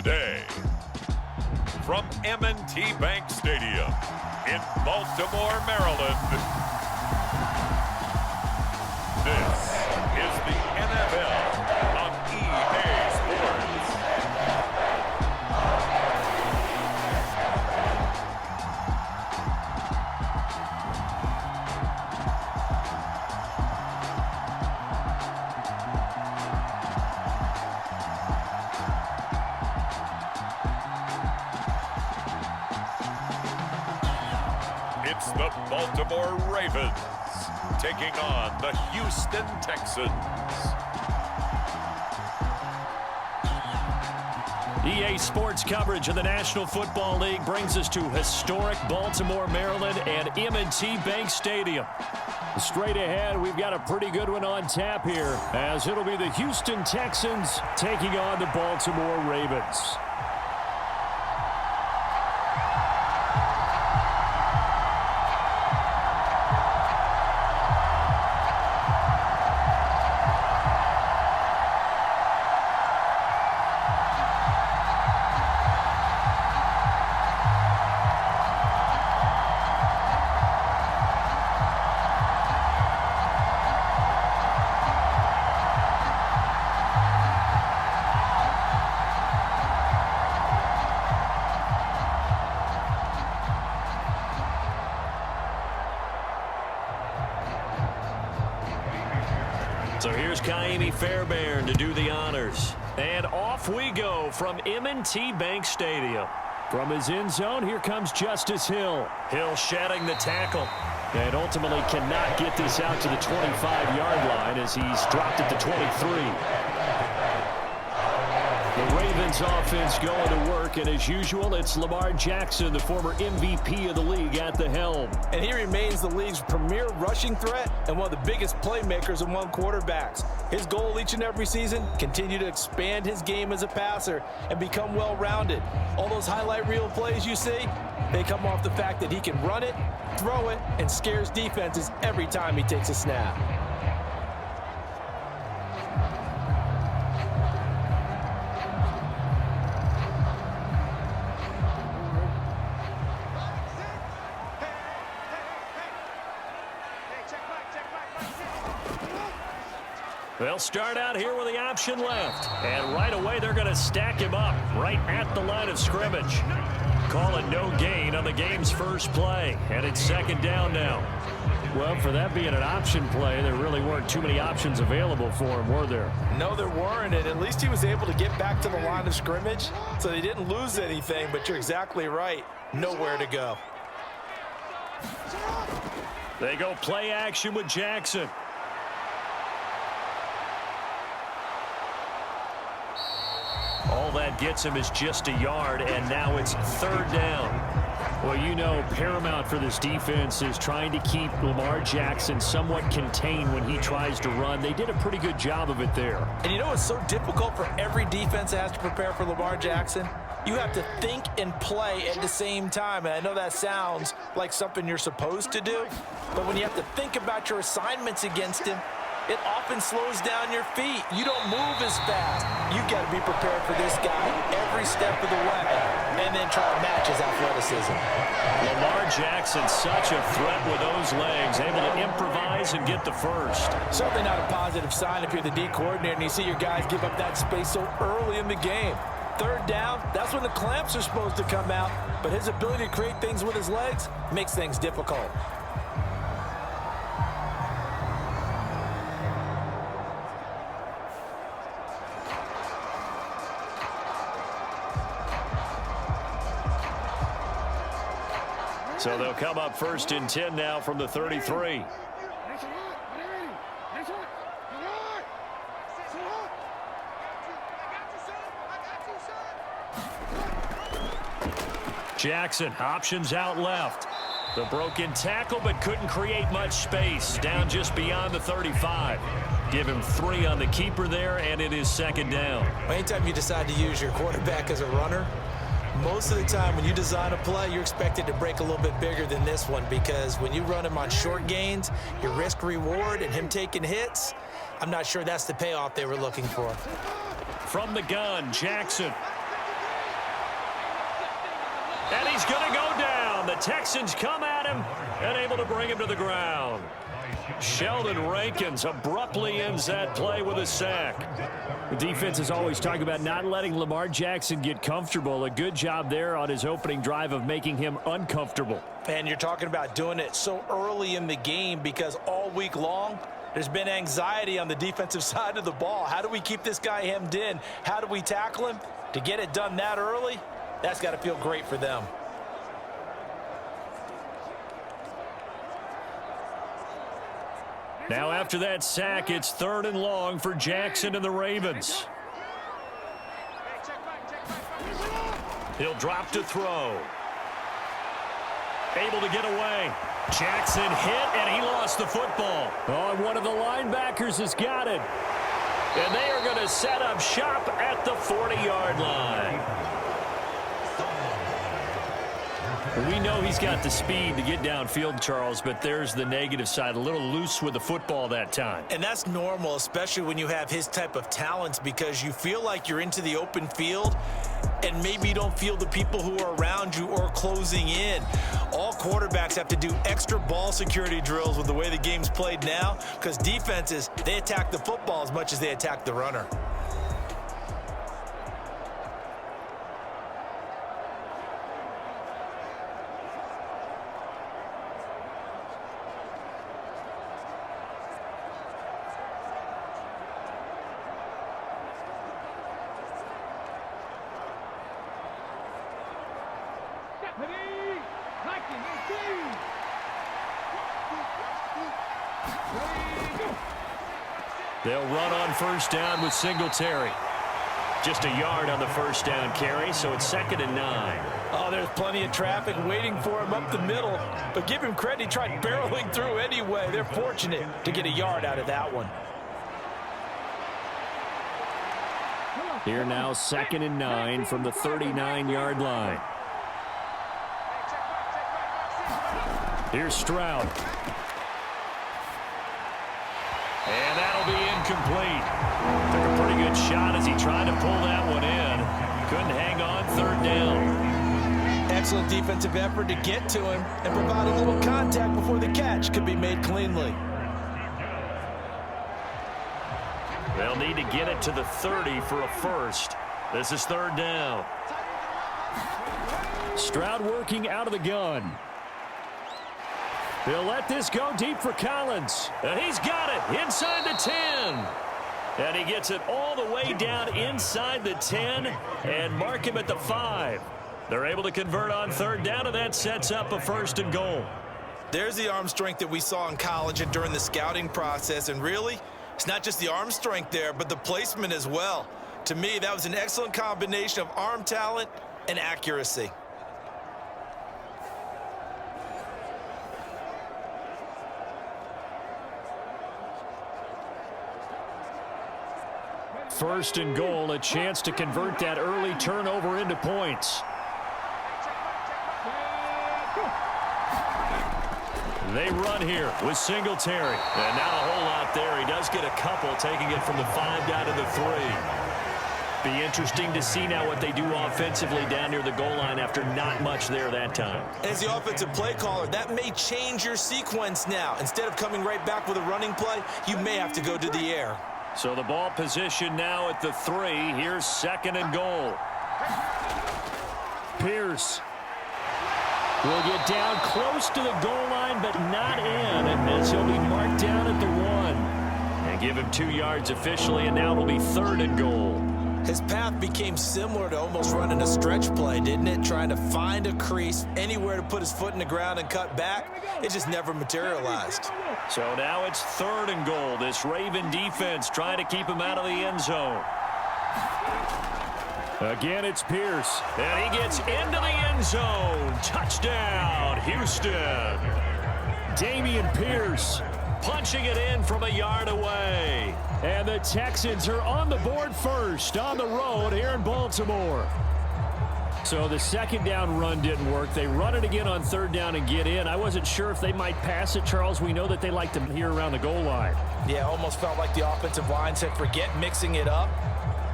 today. From M&T Bank Stadium in Baltimore, Maryland, this is the NFL on EA Sports. It's the Baltimore Ravens taking on the Houston Texans. EA Sports coverage of the National Football League brings us to historic Baltimore, Maryland and M&T Bank Stadium. Straight ahead, we've got a pretty good one on tap here, as it'll be the Houston Texans taking on the Baltimore Ravens. So here's Kaimi Fairbairn to do the honors. And off we go from M&T Bank Stadium. From his end zone, here comes Justice Hill. Hill shedding the tackle. And ultimately cannot get this out to the 25-yard line as he's dropped at the 23. The Ravens offense going to work, and as usual, it's Lamar Jackson, the former MVP of the league, at the helm. And he remains the league's premier rushing threat and one of the biggest playmakers among quarterbacks. His goal each and every season, continue to expand his game as a passer and become well-rounded. All those highlight reel plays you see, they come off the fact that he can run it, throw it, and scares defenses every time he takes a snap. They'll start out here with the option left. And right away, they're going to stack him up right at the line of scrimmage. Call it no gain on the game's first play. And it's second down now. Well, for that being an option play, there really weren't too many options available for him, were there? No, there weren't, and at least he was able to get back to the line of scrimmage, so they didn't lose anything, but you're exactly right. Nowhere to go. They go play action with Jackson. All that gets him is just a yard, and now it's third down. Well, you know, paramount for this defense is trying to keep Lamar Jackson somewhat contained when he tries to run. They did a pretty good job of it there. And you know it's so difficult for every defense that has to prepare for Lamar Jackson? You have to think and play at the same time. And I know that sounds like something you're supposed to do, but when you have to think about your assignments against him, it often slows down your feet. You don't move as fast. You've got to be prepared for this guy every step of the way and then try to match his athleticism. Lamar Jackson, such a threat with those legs, able to improvise and get the first. Certainly not a positive sign if you're the D coordinator and you see your guys give up that space so early in the game. Third down, that's when the clamps are supposed to come out, but his ability to create things with his legs makes things difficult. So they'll come up first and 10 now from the 33. Jackson, options out left. The broken tackle, but couldn't create much space. Down just beyond the 35. Give him 3 on the keeper there, and it is second down. Anytime you decide to use your quarterback as a runner, most of the time when you design a play, you're expected to break a little bit bigger than this one, because when you run him on short gains, your risk reward and him taking hits, I'm not sure that's the payoff they were looking for. From the gun, Jackson. And he's going to go down. The Texans come at him and able to bring him to the ground. Sheldon Rankins abruptly ends that play with a sack. The defense is always talking about not letting Lamar Jackson get comfortable. A good job there on his opening drive of making him uncomfortable. And you're talking about doing it so early in the game because all week long, there's been anxiety on the defensive side of the ball. How do we keep this guy hemmed in? How do we tackle him? To get it done that early, that's got to feel great for them. Now after that sack, it's 3rd and long for Jackson and the Ravens. He'll drop to throw. Able to get away. Jackson hit, and he lost the football. Oh, and one of the linebackers has got it. And they are going to set up shop at the 40-yard line. We know he's got the speed to get downfield, Charles, but there's the negative side. A little loose with the football that time. And that's normal, especially when you have his type of talents, because you feel like you're into the open field and maybe you don't feel the people who are around you or closing in. All quarterbacks have to do extra ball security drills with the way the game's played now, because defenses, they attack the football as much as they attack the runner. They'll run on first down with Singletary. Just a yard on the first down carry, so it's 2nd and 9. Oh, there's plenty of traffic waiting for him up the middle. But give him credit, he tried barreling through anyway. They're fortunate to get a yard out of that one. Here now, 2nd and 9 from the 39-yard line. Here's Stroud. And that'll be incomplete. Took a pretty good shot as he tried to pull that one in. Couldn't hang on 3rd down. Excellent defensive effort to get to him and provide a little contact before the catch could be made cleanly. They'll need to get it to the 30 for a first. This is 3rd down. Stroud working out of the gun. They'll let this go deep for Collins. And he's got it inside the 10. And he gets it all the way down inside the 10 and mark him at the 5. They're able to convert on 3rd down, and that sets up a 1st and goal. There's the arm strength that we saw in college and during the scouting process. And really, it's not just the arm strength there, but the placement as well. To me, that was an excellent combination of arm talent and accuracy. First and goal, a chance to convert that early turnover into points. They run here with Singletary. And not a whole lot there. He does get a couple, taking it from the 5 down to the 3. Be interesting to see now what they do offensively down near the goal line after not much there that time. As the offensive play caller, that may change your sequence now. Instead of coming right back with a running play, you may have to go to the air. So the ball position now at the 3. Here's 2nd and goal. Pierce will get down close to the goal line, but not in, as he'll be marked down at the 1. And give him 2 yards officially, and now it'll be 3rd and goal. His path became similar to almost running a stretch play, didn't it? Trying to find a crease, anywhere to put his foot in the ground and cut back. It just never materialized. So now it's 3rd and goal. This Raven defense trying to keep him out of the end zone. Again, it's Pierce. And he gets into the end zone. Touchdown, Houston. Dameon Pierce punching it in from a yard away. And the Texans are on the board first on the road here in Baltimore. So the 2nd down run didn't work. They run it again on 3rd down and get in. I wasn't sure if they might pass it, Charles. We know that they like to here around the goal line. Yeah, almost felt like the offensive line said, forget mixing it up.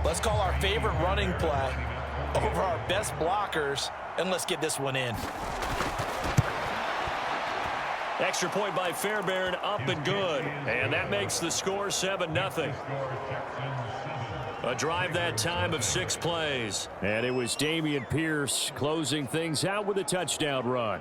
Let's call our favorite running play over our best blockers and let's get this one in. Extra point by Fairbairn, up and good. And that makes the score 7-0. A drive that time of 6 plays. And it was Dameon Pierce closing things out with a touchdown run.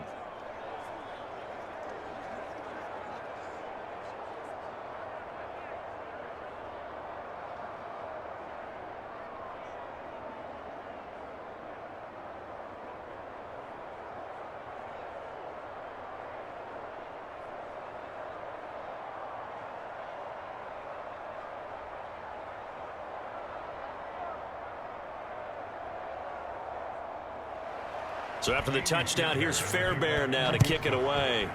So after the touchdown, here's Fairbairn now to kick it away.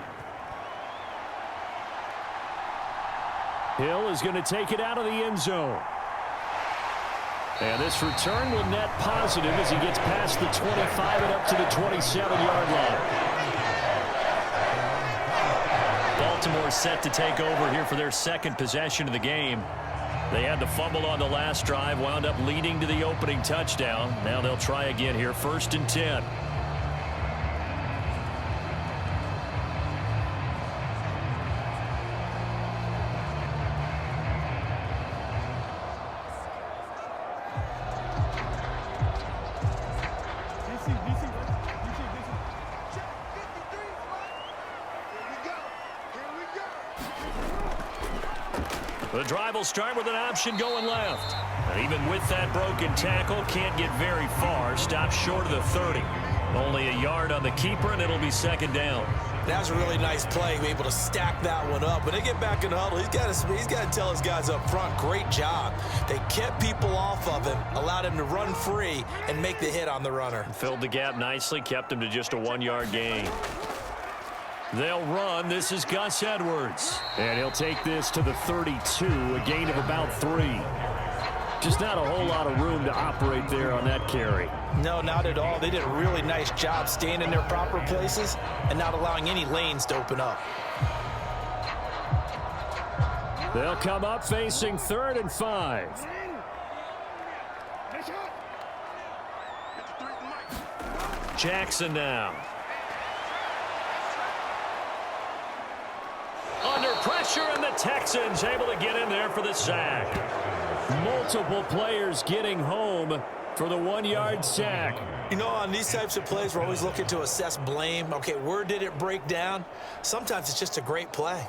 Hill is going to take it out of the end zone. And this return will net positive as he gets past the 25 and up to the 27-yard line. Baltimore set to take over here for their second possession of the game. They had the fumble on the last drive, wound up leading to the opening touchdown. Now they'll try again here, 1st and 10. The drive will start with an option going left. And even with that broken tackle, can't get very far. Stops short of the 30. Only a yard on the keeper, and it'll be 2nd down. That was a really nice play, able to stack that one up. When they get back in the huddle, he's got to tell his guys up front, great job. They kept people off of him, allowed him to run free and make the hit on the runner. Filled the gap nicely, kept him to just a 1-yard gain. They'll run. This is Gus Edwards. And he'll take this to the 32, a gain of about 3. Just not a whole lot of room to operate there on that carry. No, not at all. They did a really nice job staying in their proper places and not allowing any lanes to open up. They'll come up facing 3rd and 5. Jackson now. Under pressure, and the Texans able to get in there for the sack. Multiple players getting home for the 1-yard sack. You know, on these types of plays, we're always looking to assess blame. Okay, where did it break down? Sometimes it's just a great play.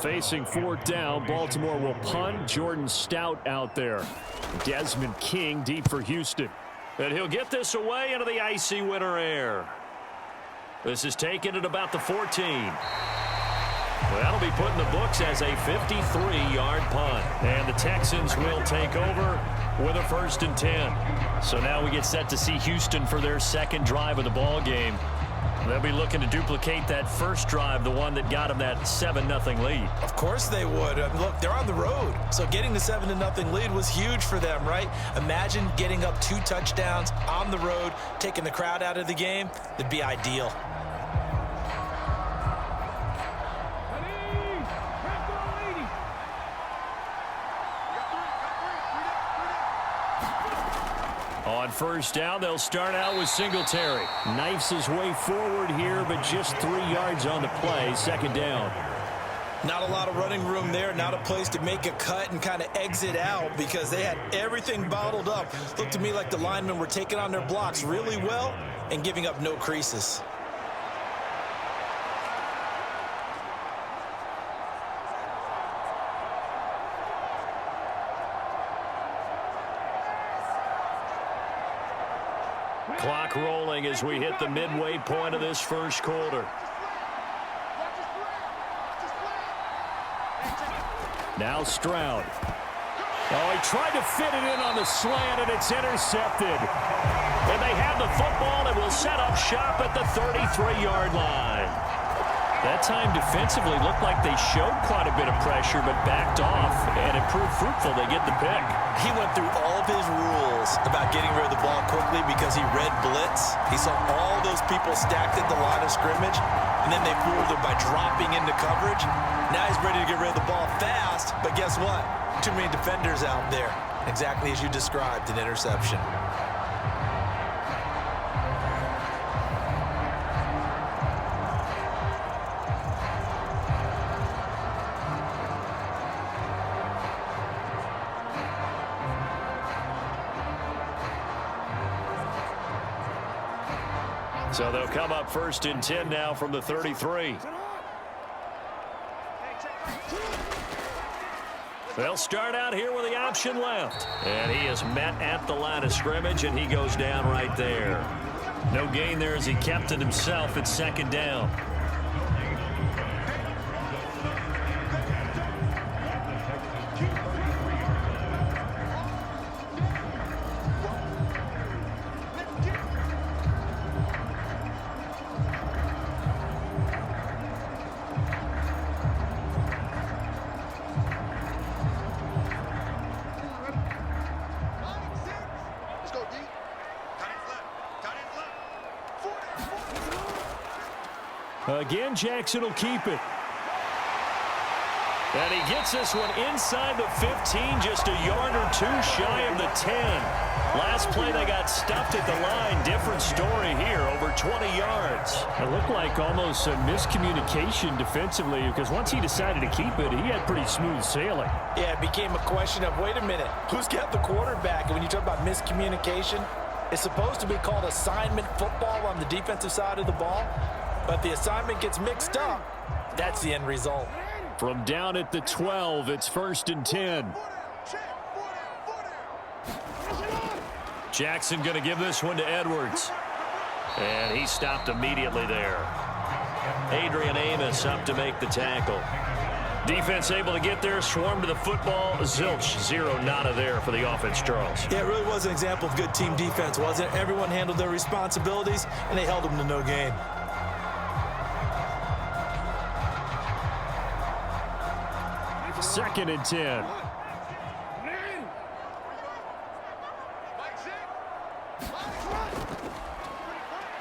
Facing 4th down, Baltimore will punt. Jordan Stout out there. Desmond King deep for Houston. And he'll get this away into the icy winter air. This is taken at about the 14. Well, that'll be put in the books as a 53-yard punt. And the Texans will take over with a 1st and 10. So now we get set to see Houston for their second drive of the ball game. They'll be looking to duplicate that first drive, the one that got them that 7-0 lead. Of course they would. Look, they're on the road. So getting the 7-0 lead was huge for them, right? Imagine getting up 2 touchdowns on the road, taking the crowd out of the game. That'd be ideal. On 1st down, they'll start out with Singletary. Knifes his way forward here, but just 3 yards on the play. 2nd down. Not a lot of running room there. Not a place to make a cut and kind of exit out because they had everything bottled up. Looked to me like the linemen were taking on their blocks really well and giving up no creases. Clock rolling as we hit the midway point of this first quarter. Now Stroud. Oh, he tried to fit it in on the slant, and it's intercepted. And they have the football and will set up shop at the 33-yard line. That time defensively looked like they showed quite a bit of pressure but backed off, and it proved fruitful. They get the pick. He went through all of his rules about getting rid of the ball quickly because he read blitz. He saw all those people stacked at the line of scrimmage, and then they fooled him by dropping into coverage. Now he's ready to get rid of the ball fast, but guess what? Too many defenders out there. Exactly as you described, an interception. So they'll come up 1st and 10 now from the 33. They'll start out here with the option left. And he is met at the line of scrimmage, and he goes down right there. No gain there as he kept it himself at 2nd down. Again, Jackson will keep it. And he gets this one inside the 15, just a yard or two shy of the 10. Last play, they got stuffed at the line. Different story here, over 20 yards. It looked like almost a miscommunication defensively because once he decided to keep it, he had pretty smooth sailing. Yeah, it became a question of, wait a minute, who's got the quarterback? And when you talk about miscommunication, it's supposed to be called assignment football on the defensive side of the ball. But the assignment gets mixed up. That's the end result. From down at the 12, it's 1st and 10. Jackson going to give this one to Edwards. And he stopped immediately there. Adrian Amos up to make the tackle. Defense able to get there, swarm to the football. Zilch, 0 nada there for the offense, Charles. Yeah, it really was an example of good team defense, wasn't it? Everyone handled their responsibilities, and they held them to no gain. Second and 10.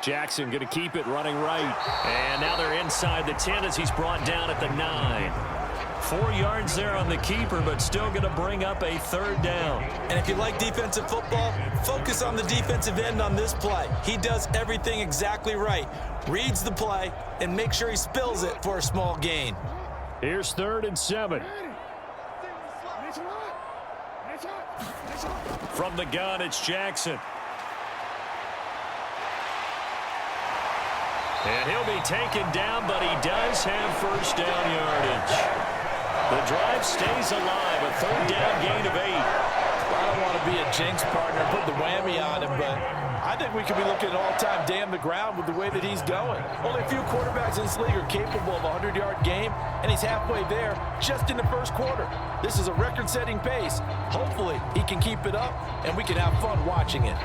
Jackson going to keep it running right. And now they're inside the 10 as he's brought down at the 9. 4 yards there on the keeper, but still going to bring up a 3rd down. And if you like defensive football, focus on the defensive end on this play. He does everything exactly right. Reads the play and make sure he spills it for a small gain. Here's 3rd and 7. From the gun, it's Jackson. And he'll be taken down, but he does have 1st down yardage. The drive stays alive, a 3rd down gain of 8. I don't want to be a jinx partner, put the whammy on him, but I think we could be looking at all-time damn the ground with the way that he's going. Only a few quarterbacks in this league are capable of a 100-yard game, and he's halfway there just in the 1st quarter. This is a record-setting pace. Hopefully, he can keep it up, and we can have fun watching it.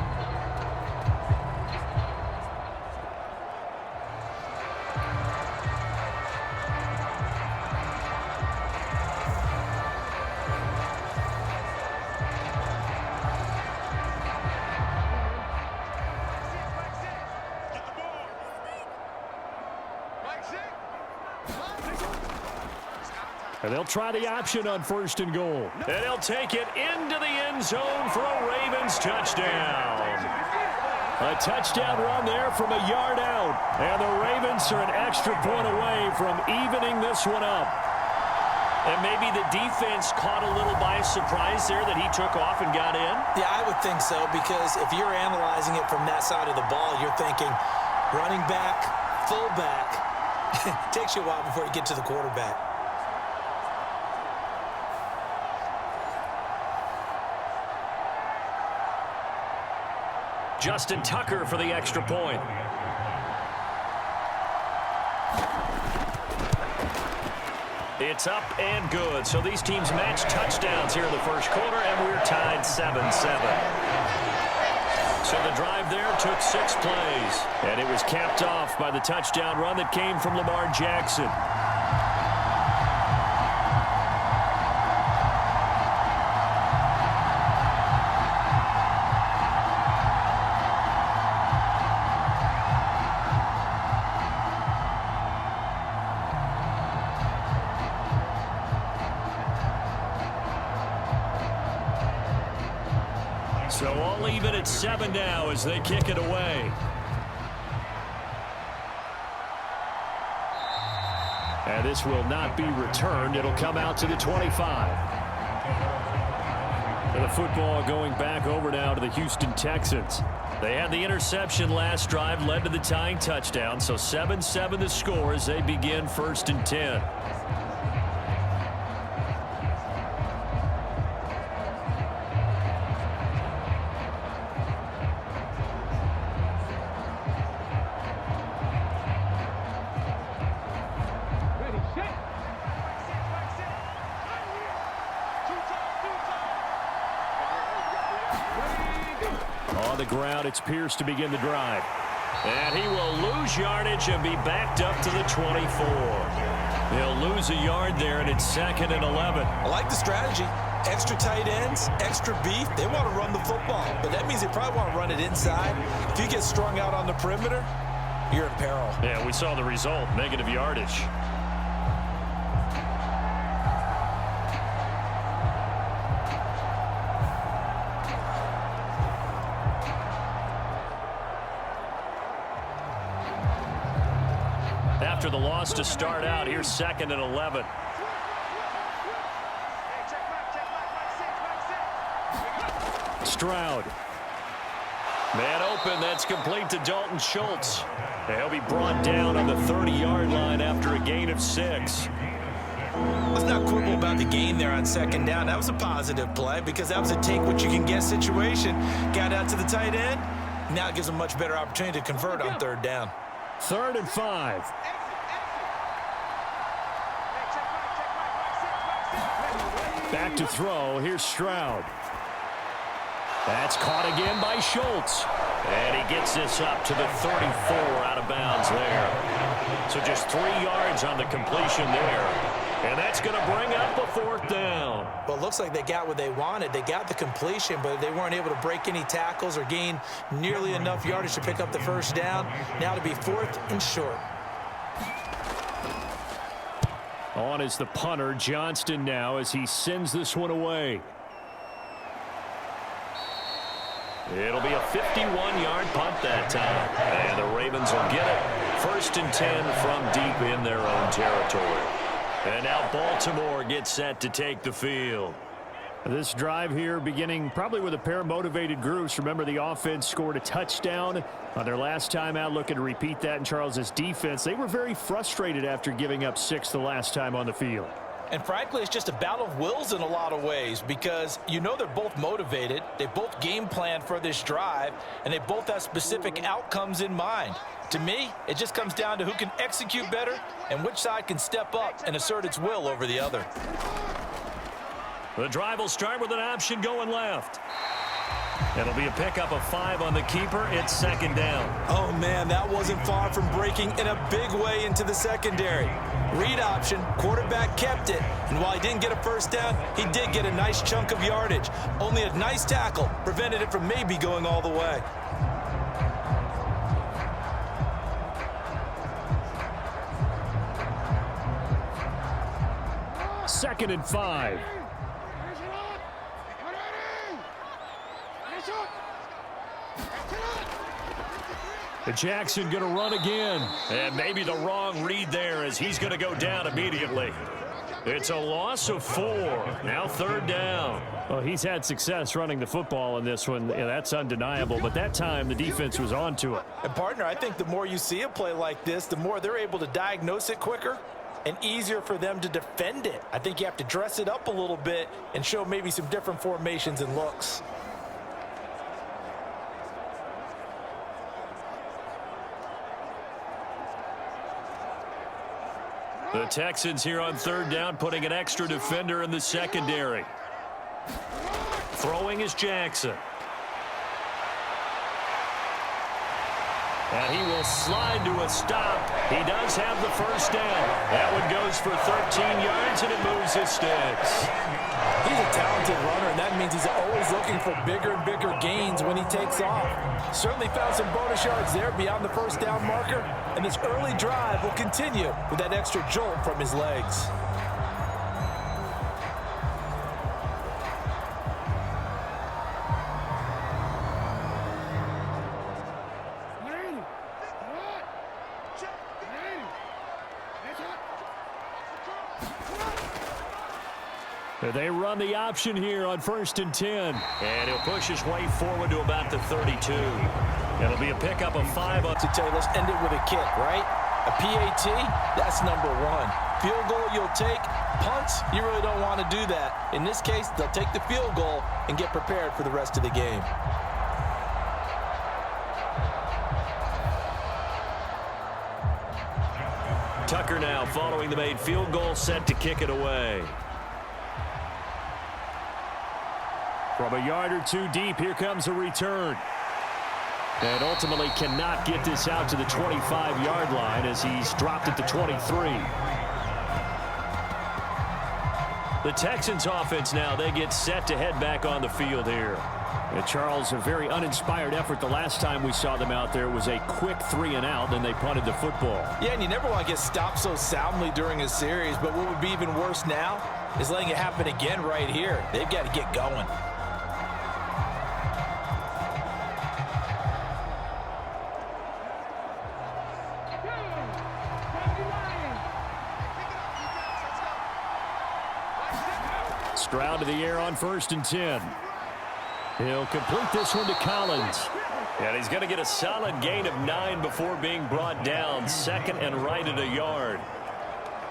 And they'll try the option on 1st and goal. And he'll take it into the end zone for a Ravens touchdown. A touchdown run there from a yard out. And the Ravens are an extra point away from evening this one up. And maybe the defense caught a little by surprise there that he took off and got in. Yeah, I would think so, because if you're analyzing it from that side of the ball, you're thinking running back, fullback. It takes you a while before you get to the quarterback. Justin Tucker for the extra point. It's up and good. So these teams match touchdowns here in the 1st quarter, and we're tied 7-7. So the drive there took 6 plays. And it was capped off by the touchdown run that came from Lamar Jackson. So all even at 7 now as they kick it away. And this will not be returned. It'll come out to the 25. And the football going back over now to the Houston Texans. They had the interception last drive, led to the tying touchdown. So 7-7 the score as they begin 1st and 10. On the ground, it's Pierce to begin the drive. And he will lose yardage and be backed up to the 24. He'll lose a yard there, and it's 2nd and 11. I like the strategy. Extra tight ends, extra beef. They want to run the football, but that means they probably want to run it inside. If you get strung out on the perimeter, you're in peril. Yeah, we saw the result, negative yardage. After the loss to start out, here's 2nd and 11. Stroud. Man open, that's complete to Dalton Schultz. He'll be brought down on the 30-yard line after a gain of 6. Let's not quibble about the gain there on 2nd down. That was a positive play because that was a take-what-you-can-get situation. Got out to the tight end. Now it gives them a much better opportunity to convert on 3rd down. 3rd and 5. Back to throw. Here's Stroud. That's caught again by Schultz. And he gets this up to the 34 out of bounds there. So just 3 yards on the completion there. And that's going to bring up a 4th down. Well, it looks like they got what they wanted. They got the completion, but they weren't able to break any tackles or gain nearly enough yardage to pick up the 1st down. Now to be 4th and short. On is the punter, Johnston, now as he sends this one away. It'll be a 51-yard punt that time. And the Ravens will get it. 1st and 10 from deep in their own territory. And now Baltimore gets set to take the field. This drive here beginning probably with a pair of motivated groups. Remember, the offense scored a touchdown on their last time out, looking to repeat that in Charles's defense. They were very frustrated after giving up 6 the last time on the field. And frankly, it's just a battle of wills in a lot of ways because you know they're both motivated. They both game plan for this drive, and they both have specific outcomes in mind. To me, it just comes down to who can execute better and which side can step up and assert its will over the other. The drive will start with an option going left. It'll be a pickup of 5 on the keeper. It's 2nd down. Oh, man, that wasn't far from breaking in a big way into the secondary. Read option, quarterback kept it, and while he didn't get a 1st down, he did get a nice chunk of yardage. Only a nice tackle prevented it from maybe going all the way. Second and 5. Jackson going to run again. And maybe the wrong read there as he's going to go down immediately. It's a loss of 4. Now 3rd down. Well, he's had success running the football in this one. Yeah, that's undeniable. But that time, the defense was on to it. And, partner, I think the more you see a play like this, the more they're able to diagnose it quicker and easier for them to defend it. I think you have to dress it up a little bit and show maybe some different formations and looks. The Texans here on 3rd down, putting an extra defender in the secondary. Throwing is Jackson. And he will slide to a stop. He does have the first down. That one goes for 13 yards, and it moves his sticks. He's a talented runner, and that means he's always looking for bigger and bigger gains when he takes off. Certainly found some bonus yards there beyond the first down marker, and this early drive will continue with that extra jolt from his legs. They run the option here on 1st and 10. And he'll push his way forward to about the 32. It'll be a pickup of 5. To tell you, let's end it with a kick, right? A PAT, that's number 1. Field goal you'll take. Punts, you really don't want to do that. In this case, they'll take the field goal and get prepared for the rest of the game. Tucker now following the made field goal, set to kick it away. From a yard or two deep, here comes a return. And ultimately cannot get this out to the 25-yard line as he's dropped at the 23. The Texans offense now, they get set to head back on the field here. And Charles, a very uninspired effort. The last time we saw them out there was a quick 3-and-out, then they punted the football. Yeah, and you never want to get stopped so soundly during a series, but what would be even worse now is letting it happen again right here. They've got to get going. Stroud to the air on 1st and 10. He'll complete this one to Collins. And he's going to get a solid gain of 9 before being brought down. 2nd and right at a yard.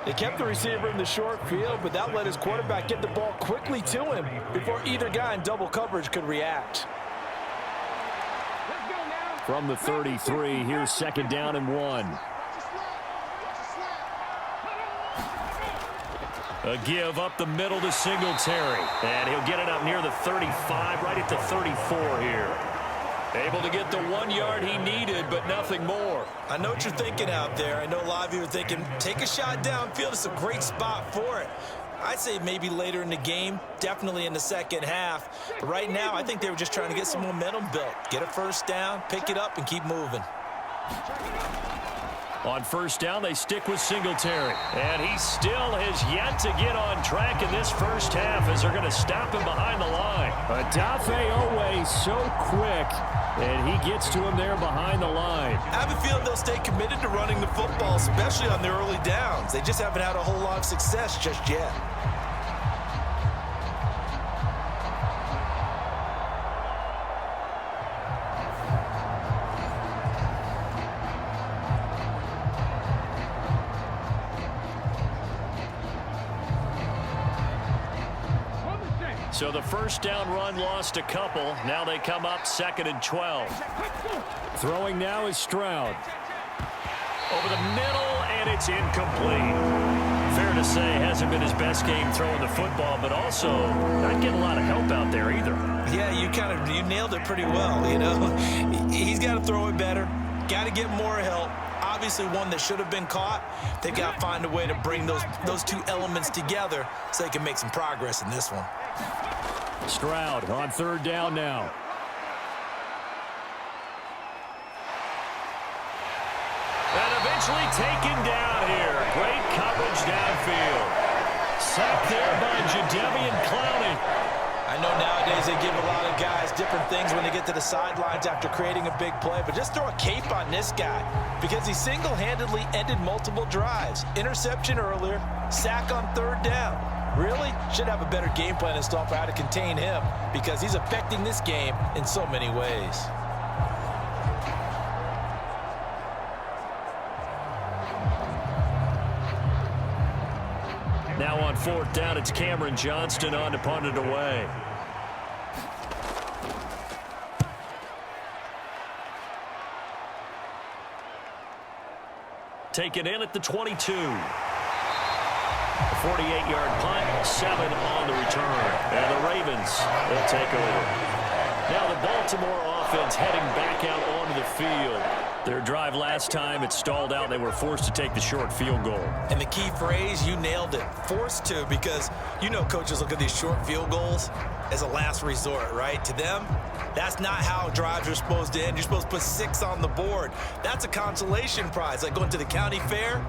They kept the receiver in the short field, but that let his quarterback get the ball quickly to him before either guy in double coverage could react. From the 33, here's 2nd down and 1. A give up the middle to Singletary. And he'll get it up near the 35, right at the 34 here. Able to get the 1 yard he needed, but nothing more. I know what you're thinking out there. I know a lot of you are thinking, take a shot downfield. It's a great spot for it. I'd say maybe later in the game, definitely in the second half. But right now, I think they were just trying to get some momentum built. Get a first down, pick it up, and keep moving. On 1st down, they stick with Singletary. And he still has yet to get on track in this first half as they're going to stop him behind the line. Adafe Owe so quick, and he gets to him there behind the line. I have a feeling they'll stay committed to running the football, especially on their early downs. They just haven't had a whole lot of success just yet. So the first down run lost a couple. Now they come up 2nd and 12. Throwing now is Stroud. Over the middle, and it's incomplete. Fair to say, hasn't been his best game throwing the football, but also not getting a lot of help out there either. Yeah, you nailed it pretty well, you know. He's got to throw it better. Got to get more help. Obviously one that should have been caught. They've got to find a way to bring those two elements together so they can make some progress in this one. Stroud on 3rd down now. And eventually taken down here. Great coverage downfield. Sacked there by Jadeveon Clowney. I know nowadays they give a lot of guys different things when they get to the sidelines after creating a big play, but just throw a cape on this guy because he single-handedly ended multiple drives. Interception earlier, sack on 3rd down. Really should have a better game plan installed for how to contain him because he's affecting this game in so many ways. Now on 4th down, it's Cameron Johnston on to punt it away. Taken in at the 22. A 48-yard punt, 7 on the return. And the Ravens will take over. Now the Baltimore offense heading back out onto the field. Their drive last time, it stalled out. They were forced to take the short field goal. And the key phrase, you nailed it, forced to, because you know coaches look at these short field goals as a last resort, right? To them, that's not how drives are supposed to end. You're supposed to put 6 on the board. That's a consolation prize, like going to the county fair.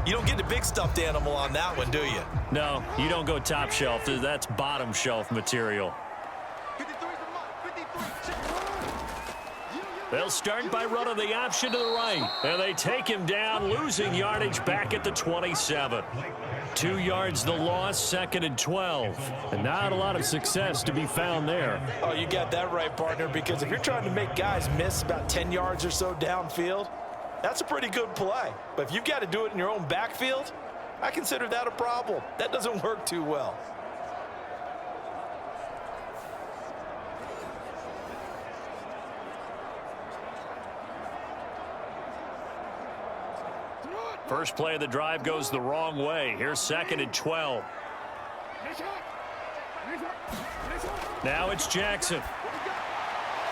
You don't get the big stuffed animal on that one, do you? No, you don't go top shelf. That's bottom shelf material. They'll start by running the option to the right. And they take him down, losing yardage back at the 27. 2 yards the loss, 2nd and 12. And not a lot of success to be found there. Oh, you got that right, partner, because if you're trying to make guys miss about 10 yards or so downfield, that's a pretty good play. But if you've got to do it in your own backfield, I consider that a problem. That doesn't work too well. First play of the drive goes the wrong way. Here's 2nd and 12. Now it's Jackson.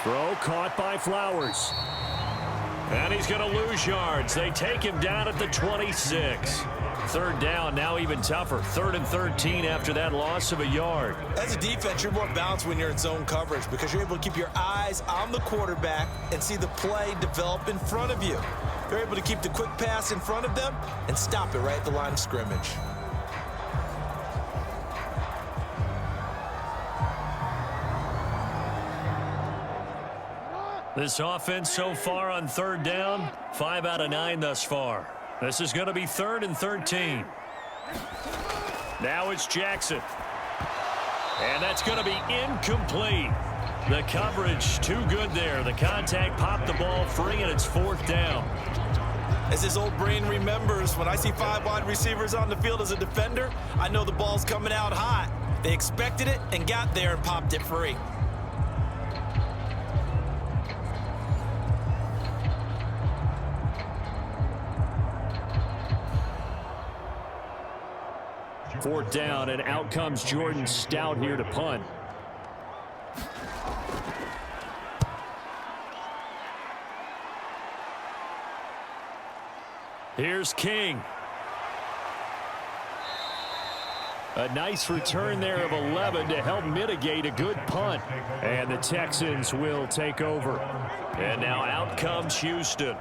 Throw caught by Flowers. And he's going to lose yards. They take him down at the 26. 3rd down, now even tougher. 3rd and 13 after that loss of a yard. As a defense, you're more balanced when you're in zone coverage because you're able to keep your eyes on the quarterback and see the play develop in front of you. You're able to keep the quick pass in front of them and stop it right at the line of scrimmage. This offense so far on 3rd down, 5 out of 9 thus far. This is going to be 3rd and 13. Now it's Jackson. And that's going to be incomplete. The coverage too good there. The contact popped the ball free, and it's 4th down. As his old brain remembers, when I see 5 wide receivers on the field as a defender, I know the ball's coming out hot. They expected it and got there and popped it free. Fourth down, and out comes Jordan Stout here to punt. Here's King. A nice return there of 11 to help mitigate a good punt. And the Texans will take over. And now out comes Houston.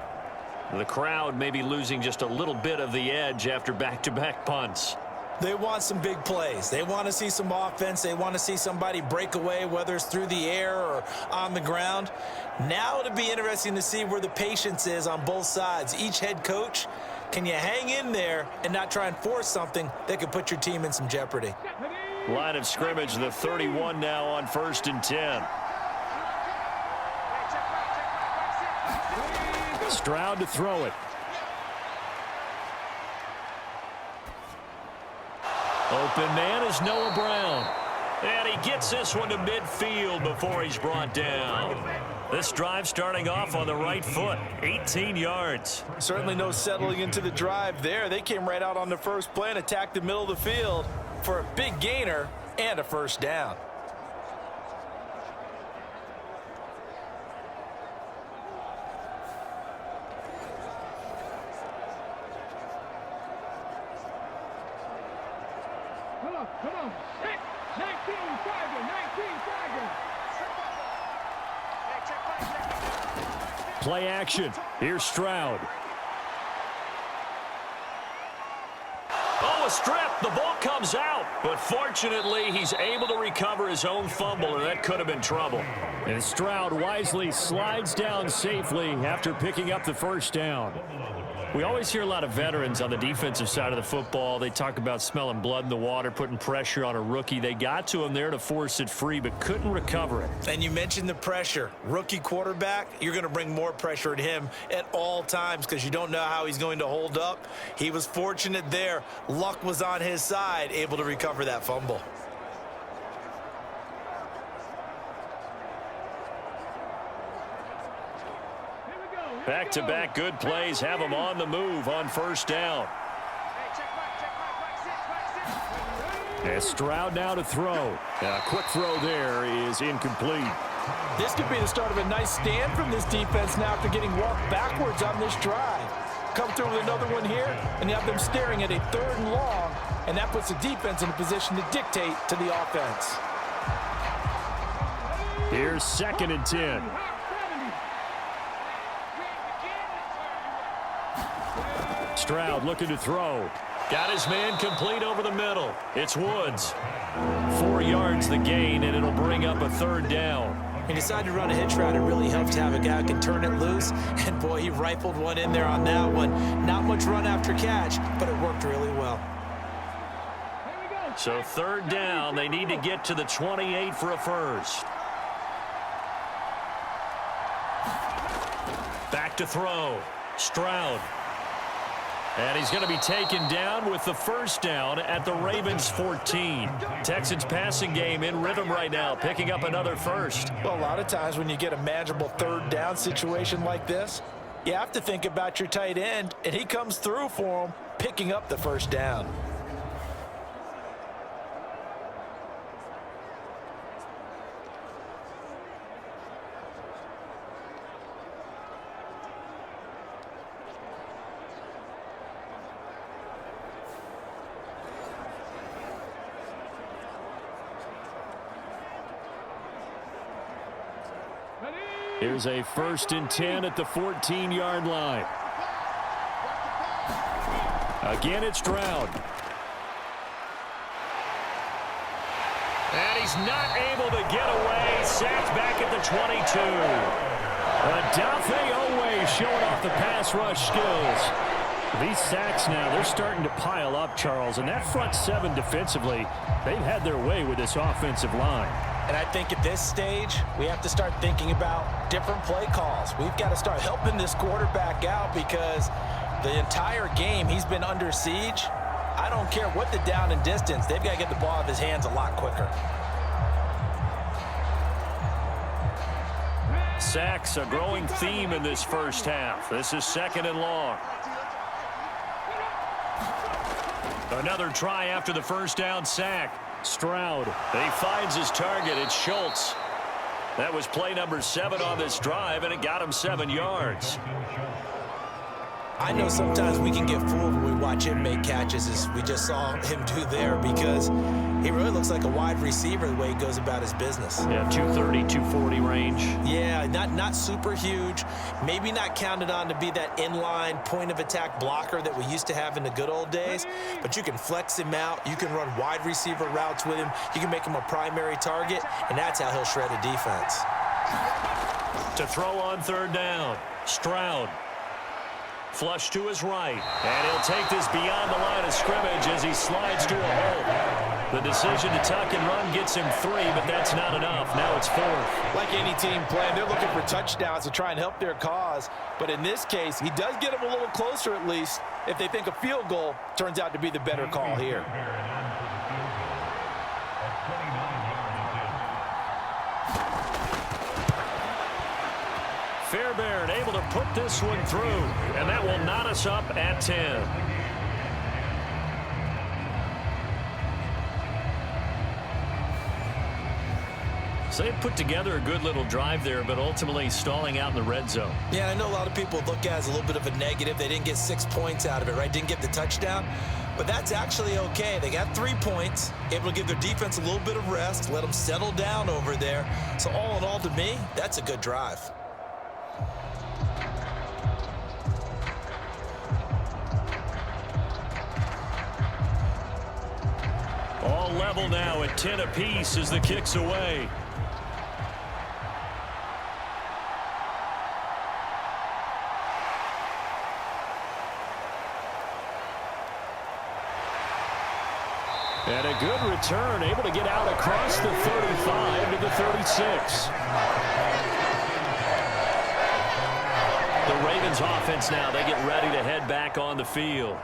The crowd may be losing just a little bit of the edge after back-to-back punts. They want some big plays. They want to see some offense. They want to see somebody break away, whether it's through the air or on the ground. Now it'll be interesting to see where the patience is on both sides. Each head coach, can you hang in there and not try and force something that could put your team in some jeopardy? Line of scrimmage, the 31 now on 1st and 10. Stroud to throw it. Open man is Noah Brown. And he gets this one to midfield before he's brought down. This drive starting off on the right foot, 18 yards. Certainly no settling into the drive there. They came right out on the first play and attacked the middle of the field for a big gainer and a 1st down. Come on. 19 Play action. Here's Stroud. Oh, a strip. The ball comes out. But fortunately, he's able to recover his own fumble, and that could have been trouble. And Stroud wisely slides down safely after picking up the 1st down. We always hear a lot of veterans on the defensive side of the football. They talk about smelling blood in the water, putting pressure on a rookie. They got to him there to force it free, but couldn't recover it. And you mentioned the pressure. Rookie quarterback, you're going to bring more pressure at him at all times because you don't know how he's going to hold up. He was fortunate there. Luck was on his side, able to recover that fumble. Back-to-back good plays have him on the move on 1st down. As Stroud now to throw. A quick throw there is incomplete. This could be the start of a nice stand from this defense now after getting walked backwards on this drive. Come through with another one here, and you have them staring at a 3rd and long, and that puts the defense in a position to dictate to the offense. Here's 2nd and 10. Stroud looking to throw. Got his man complete over the middle. It's Woods. 4 yards the gain, and it'll bring up a 3rd down. He decided to run a hitch route. It really helped to have a guy who can turn it loose. And, boy, he rifled one in there on that one. Not much run after catch, but it worked really well. So 3rd down. They need to get to the 28 for a first. Back to throw. Stroud. And he's going to be taken down with the 1st down at the Ravens' 14. Texans passing game in rhythm right now, picking up another first. Well, a lot of times when you get a manageable 3rd down situation like this, you have to think about your tight end, and he comes through for him, picking up the 1st down. Here's a 1st and 10 at the 14-yard line. Again, it's Stroud. And he's not able to get away. Sacked back at the 22. Adafe Owe showing off the pass rush skills. These sacks now, they're starting to pile up, Charles. And that front 7 defensively, they've had their way with this offensive line. And I think at this stage, we have to start thinking about different play calls. We've got to start helping this quarterback out because the entire game he's been under siege. I don't care what the down and distance. They've got to get the ball out of his hands a lot quicker. Sacks, a growing theme in this first half. This is 2nd and long. Another try after the 1st down sack. Stroud. He finds his target. It's Schultz. That was play number 7 on this drive, and it got him 7 yards. I know sometimes we can get fooled when we watch him make catches as we just saw him do there because he really looks like a wide receiver the way he goes about his business. Yeah, 230, 240 range. Yeah, not super huge. Maybe not counted on to be that inline point of attack blocker that we used to have in the good old days, but you can flex him out. You can run wide receiver routes with him. You can make him a primary target, and that's how he'll shred a defense. To throw on 3rd down, Stroud. Flush to his right, and he'll take this beyond the line of scrimmage as he slides to a hole. The decision to tuck and run gets him 3, but that's not enough. Now it's 4th. Like any team playing, they're looking for touchdowns to try and help their cause. But in this case, he does get them a little closer at least if they think a field goal turns out to be the better call here. Fairbairn able to put this one through, and that will knot us up at 10. So they put together a good little drive there, but ultimately stalling out in the red zone. Yeah, I know a lot of people look at it as a little bit of a negative. They didn't get 6 points out of it, right? Didn't get the touchdown. But that's actually okay. They got 3 points, able to give their defense a little bit of rest, let them settle down over there. So all in all, to me, that's a good drive. All level now at 10 apiece as the kick's away. And a good return, able to get out across the 35 to the 36. The Ravens offense now, they get ready to head back on the field.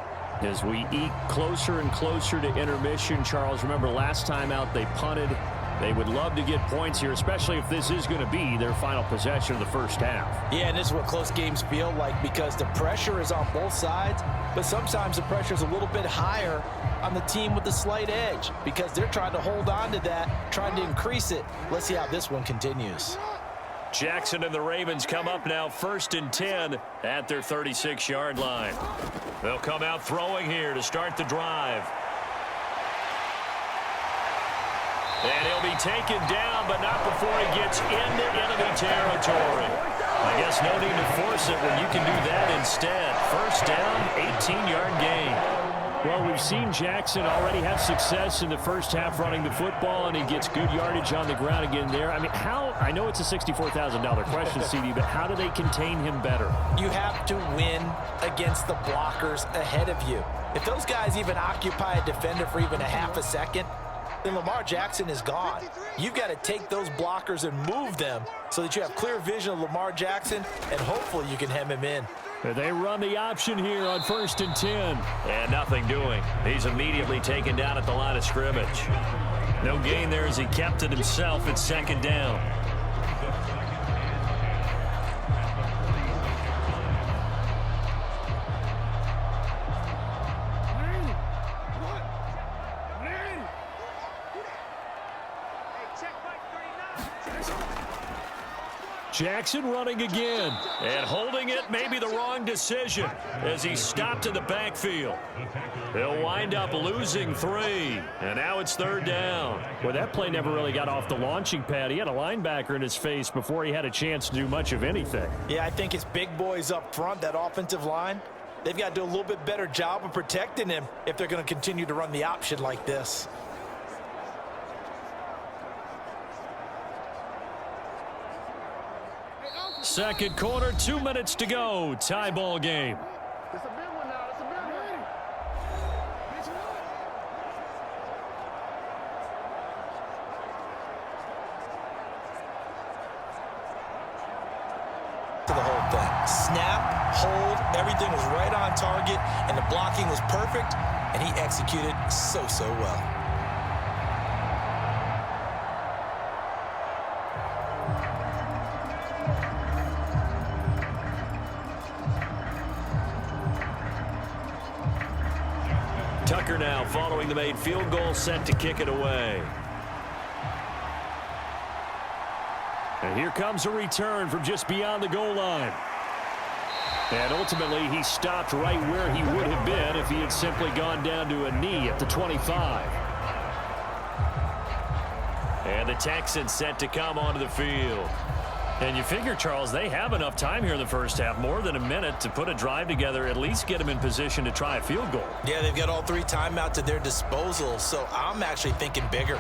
As we eke closer and closer to intermission, Charles, remember last time out they punted. They would love to get points here, especially if this is going to be their final possession of the first half. Yeah, and this is what close games feel like because the pressure is on both sides, but sometimes the pressure is a little bit higher on the team with the slight edge because they're trying to hold on to that, trying to increase it. Let's see how this one continues. Jackson and the Ravens come up now 1st and 10 at their 36-yard line. They'll come out throwing here to start the drive. And he'll be taken down, but not before he gets into enemy territory. I guess no need to force it when you can do that instead. First down, 18-yard gain. Well, we've seen Jackson already have success in the first half running the football, and he gets good yardage on the ground again there. I mean, I know it's a $64,000 question, CD, but how do they contain him better? You have to win against the blockers ahead of you. If those guys even occupy a defender for even a half a second, then Lamar Jackson is gone. You've got to take those blockers and move them so that you have clear vision of Lamar Jackson, and hopefully you can hem him in. They run the option here on 1st and 10. And nothing doing. He's immediately taken down at the line of scrimmage. No gain there as he kept it himself at 2nd down. Jackson running again. And holding it may be the wrong decision as he stopped in the backfield. They'll wind up losing 3. And now it's 3rd down. Well, that play never really got off the launching pad. He had a linebacker in his face before he had a chance to do much of anything. Yeah, I think it's big boys up front, that offensive line. They've got to do a little bit better job of protecting him if they're going to continue to run the option like this. Second quarter, 2 minutes to go. Tie ball game. It's a big one now. It's a big one. To the whole thing. Snap, hold, everything was right on target, and the blocking was perfect, and he executed so well. Tucker now following the made field goal, set to kick it away. And here comes a return from just beyond the goal line. And ultimately, he stopped right where he would have been if he had simply gone down to a knee at the 25. And the Texans set to come onto the field. And you figure, Charles, they have enough time here in the first half, more than a minute, to put a drive together, at least get them in position to try a field goal. Yeah, they've got all 3 timeouts at their disposal, so I'm actually thinking bigger.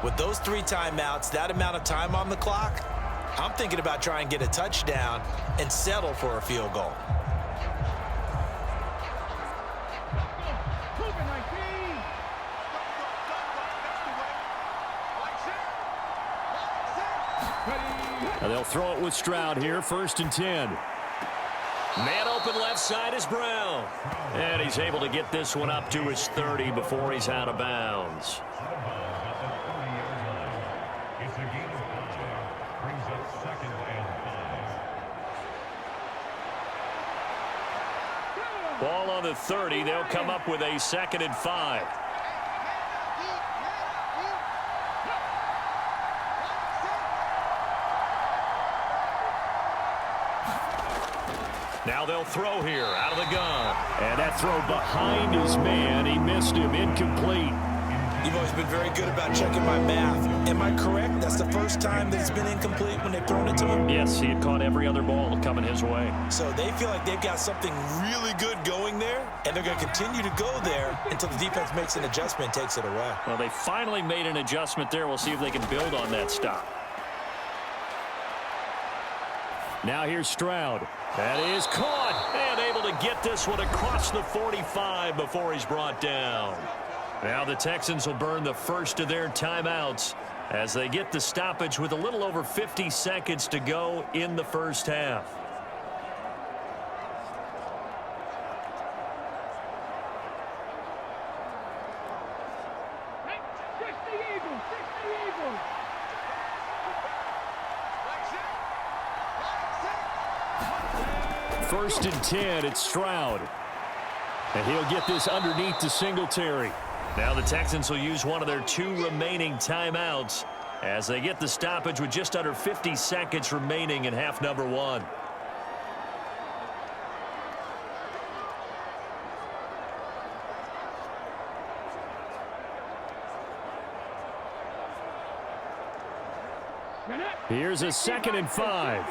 With those 3 timeouts, that amount of time on the clock, I'm thinking about trying to get a touchdown and settle for a field goal. And they'll throw it with Stroud here, 1st and 10. Man open left side is Brown. And he's able to get this one up to his 30 before he's out of bounds. Ball on the 30. They'll come up with a 2nd and 5. Now they'll throw here out of the gun. And that throw behind his man. He missed him. Incomplete. You've always been very good about checking my math. Am I correct? That's the first time that it's been incomplete when they've thrown it to him? Yes, he had caught every other ball coming his way. So they feel like they've got something really good going there, and they're going to continue to go there until the defense makes an adjustment and takes it away. Well, they finally made an adjustment there. We'll see if they can build on that stop. Now here's Stroud. That is caught and able to get this one across the 45 before he's brought down. Now the Texans will burn the first of their timeouts as they get the stoppage with a little over 50 seconds to go in the first half. Hey, 60 Eagles, 60 Eagles. 1st and 10. It's Stroud. And he'll get this underneath to Singletary. Now the Texans will use one of their 2 remaining timeouts as they get the stoppage with just under 50 seconds remaining in half number 1. Here's a 2nd and 5.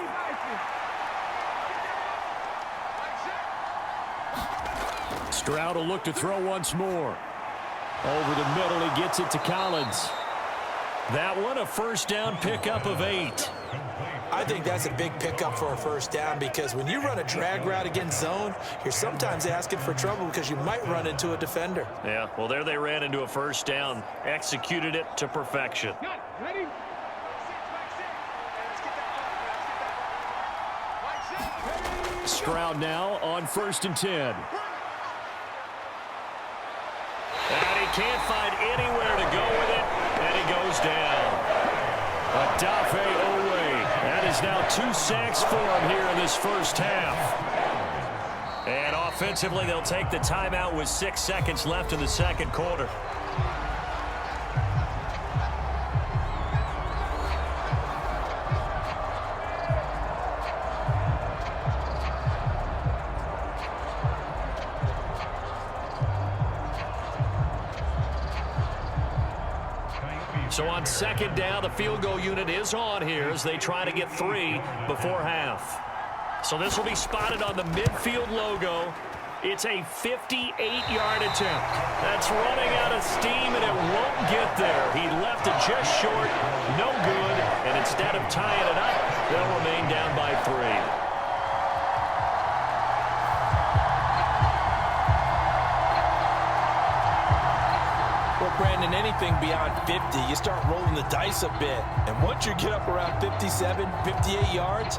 Stroud will look to throw once more. Over the middle, he gets it to Collins. That one a first down pickup of 8. I think that's a big pickup for a first down because when you run a drag route against zone, you're sometimes asking for trouble because you might run into a defender. Yeah, well, there they ran into a first down. Executed it to perfection. Ready? Stroud now on 1st and 10. And he can't find anywhere to go with it, and he goes down. Odafe Owe. That is now 2 sacks for him here in this first half. And offensively, they'll take the timeout with 6 seconds left in the second quarter. So on 2nd down, the field goal unit is on here as they try to get 3 before half. So this will be spotted on the midfield logo. It's a 58-yard attempt. That's running out of steam, and it won't get there. He left it just short, no good, and instead of tying it up, they'll remain down by 3. Brandon, anything beyond 50, you start rolling the dice a bit. And once you get up around 57, 58 yards,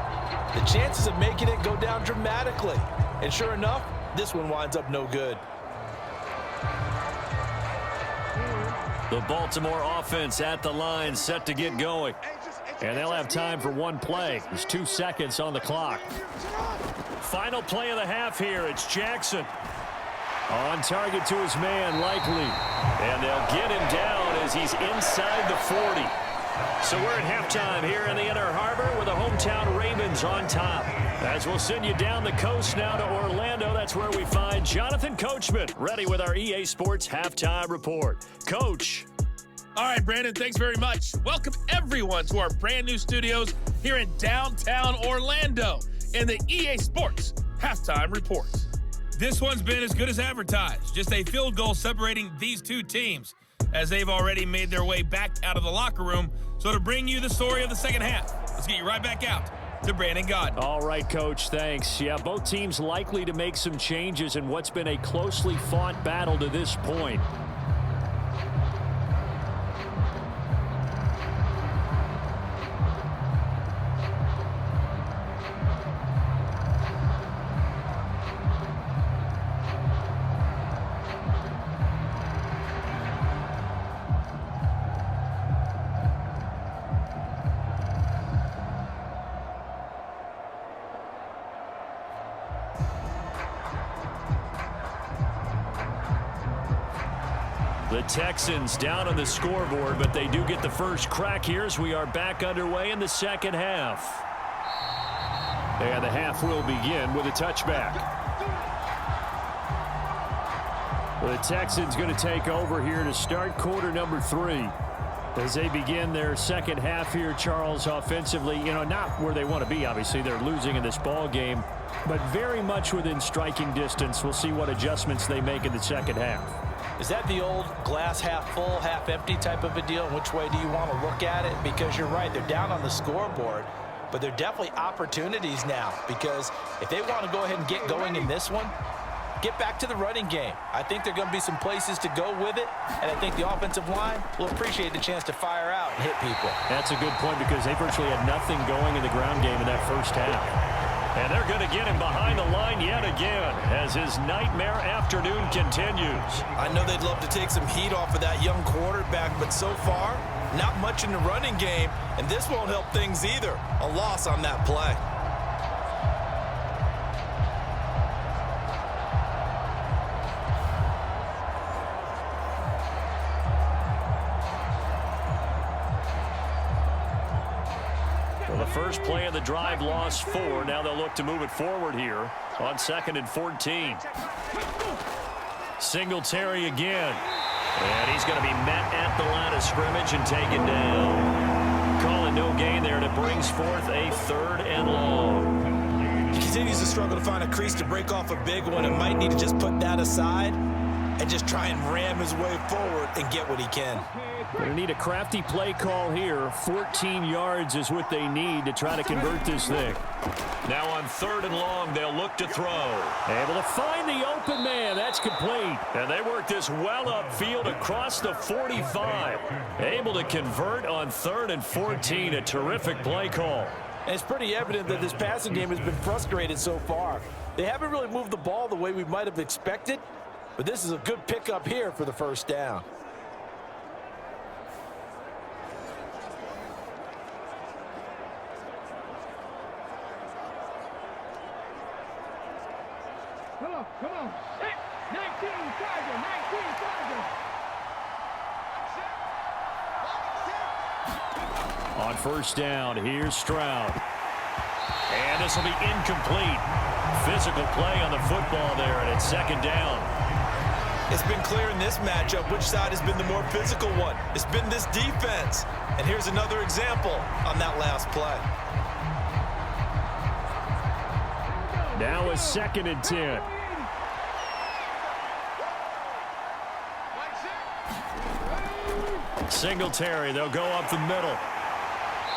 the chances of making it go down dramatically. And sure enough, this one winds up no good. The Baltimore offense at the line, set to get going. And they'll have time for one play. There's 2 seconds on the clock. Final play of the half here. It's Jackson. On target to his man, Likely. And they'll get him down as he's inside the 40. So we're at halftime here in the Inner Harbor with the hometown Ravens on top. As we'll send you down the coast now to Orlando, that's where we find Jonathan Coachman, ready with our EA Sports Halftime Report. Coach. All right, Brandon, thanks very much. Welcome, everyone, to our brand new studios here in downtown Orlando in the EA Sports Halftime Report. This one's been as good as advertised. Just a field goal separating these 2 teams as they've already made their way back out of the locker room. So to bring you the story of the second half, let's get you right back out to Brandon Godden. All right, Coach, thanks. Yeah, both teams likely to make some changes in what's been a closely fought battle to this point. The Texans down on the scoreboard, but they do get the first crack here as we are back underway in the second half. And the half will begin with a touchback. The Texans going to take over here to start quarter number 3. As they begin their second half here, Charles, offensively, not where they want to be, obviously. They're losing in this ball game, but very much within striking distance. We'll see what adjustments they make in the second half. Is that the old glass half full, half empty type of a deal? Which way do you want to look at it? Because you're right, they're down on the scoreboard, but they're definitely opportunities now because if they want to go ahead and get going in this one, get back to the running game. I think there are going to be some places to go with it, and I think the offensive line will appreciate the chance to fire out and hit people. That's a good point because they virtually had nothing going in the ground game in that first half. And they're going to get him behind the line yet again as his nightmare afternoon continues. I know they'd love to take some heat off of that young quarterback, but so far, not much in the running game, and this won't help things either. A loss on that play. First play of the drive lost 4. Now they'll look to move it forward here on 2nd and 14. Singletary again. And he's going to be met at the line of scrimmage and taken down. Calling no gain there, and it brings forth a 3rd and long. He continues to struggle to find a crease to break off a big one and might need to just put that aside and just try and ram his way forward and get what he can. Going to need a crafty play call here. 14 yards is what they need to try to convert this thing. Now on 3rd and long, they'll look to throw. Able to find the open man. That's complete. And they work this well upfield across the 45. Able to convert on 3rd and 14. A terrific play call. And it's pretty evident that this passing game has been frustrated so far. They haven't really moved the ball the way we might have expected, but this is a good pickup here for the 1st down. Come on. 19 Tiger, 19 Tiger. On 1st down, here's Stroud. And this will be incomplete. Physical play on the football there, and it's 2nd down. It's been clear in this matchup which side has been the more physical one. It's been this defense. And here's another example on that last play. Now a 2nd and 10. Singletary, they'll go up the middle.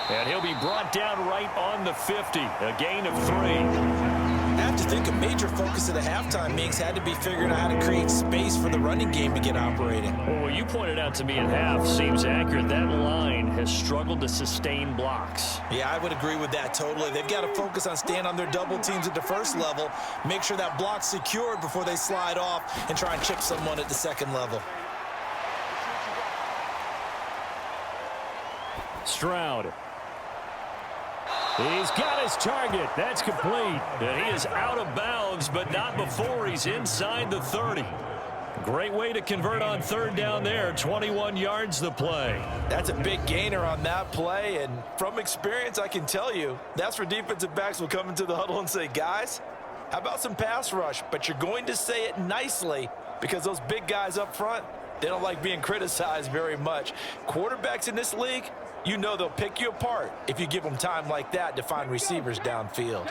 And he'll be brought down right on the 50. A gain of 3. I have to think a major focus of the halftime meetings had to be figuring out how to create space for the running game to get operating. Well, what you pointed out to me at half seems accurate. That line has struggled to sustain blocks. Yeah, I would agree with that totally. They've got to focus on staying on their double teams at the 1st level, make sure that block's secured before they slide off and try and chip someone at the 2nd level. Stroud. He's got his target. That's complete. And he is out of bounds, but not before he's inside the 30. Great way to convert on 3rd down there. 21 yards the play. That's a big gainer on that play, and from experience, I can tell you, that's where defensive backs will come into the huddle and say, guys, how about some pass rush? But you're going to say it nicely because those big guys up front, they don't like being criticized very much. Quarterbacks in this league, you know they'll pick you apart if you give them time like that to find receivers downfield.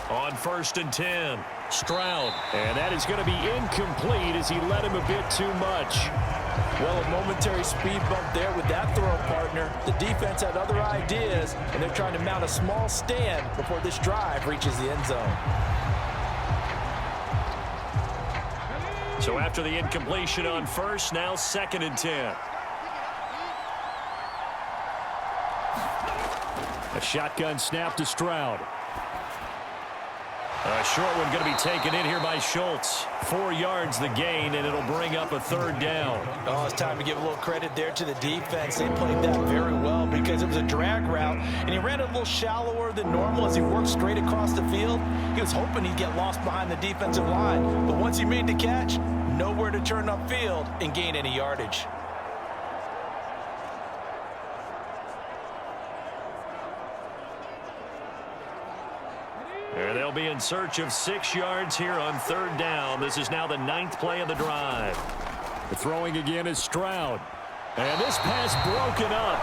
On 1st and 10, Stroud. And that is going to be incomplete as he led him a bit too much. Well, a momentary speed bump there with that throw partner. The defense had other ideas, and they're trying to mount a small stand before this drive reaches the end zone. So after the incompletion on 1st, now 2nd and 10. A shotgun snap to Stroud. A short one going to be taken in here by Schultz. 4 yards the gain, and it'll bring up a 3rd down. Oh, it's time to give a little credit there to the defense. They played that very well because it was a drag route, and he ran it a little shallower than normal as he worked straight across the field. He was hoping he'd get lost behind the defensive line, but once he made the catch, nowhere to turn upfield and gain any yardage. And they'll be in search of 6 yards here on 3rd down. This is now the 9th play of the drive. The throwing again is Stroud. And this pass broken up.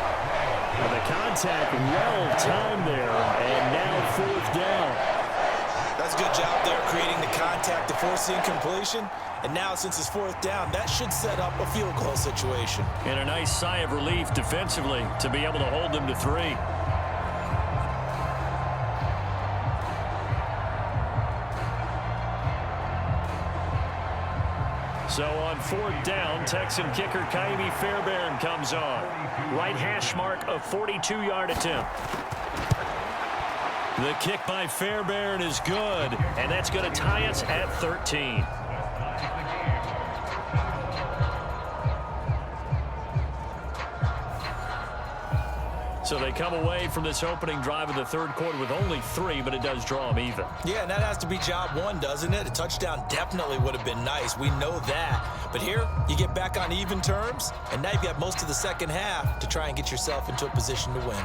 And the contact well timed there. And now 4th down. That's a good job there creating the contact to force the incompletion. And now since it's 4th down, that should set up a field goal situation. And a nice sigh of relief defensively to be able to hold them to 3. So on 4th down, Texan kicker Kaimi Fairbairn comes on. Right hash mark, a 42-yard attempt. The kick by Fairbairn is good, and that's going to tie us at 13. So they come away from this opening drive of the third quarter with only 3, but it does draw them even. Yeah, and that has to be job one, doesn't it? A touchdown definitely would have been nice. We know that. But here, you get back on even terms, and now you've got most of the second half to try and get yourself into a position to win.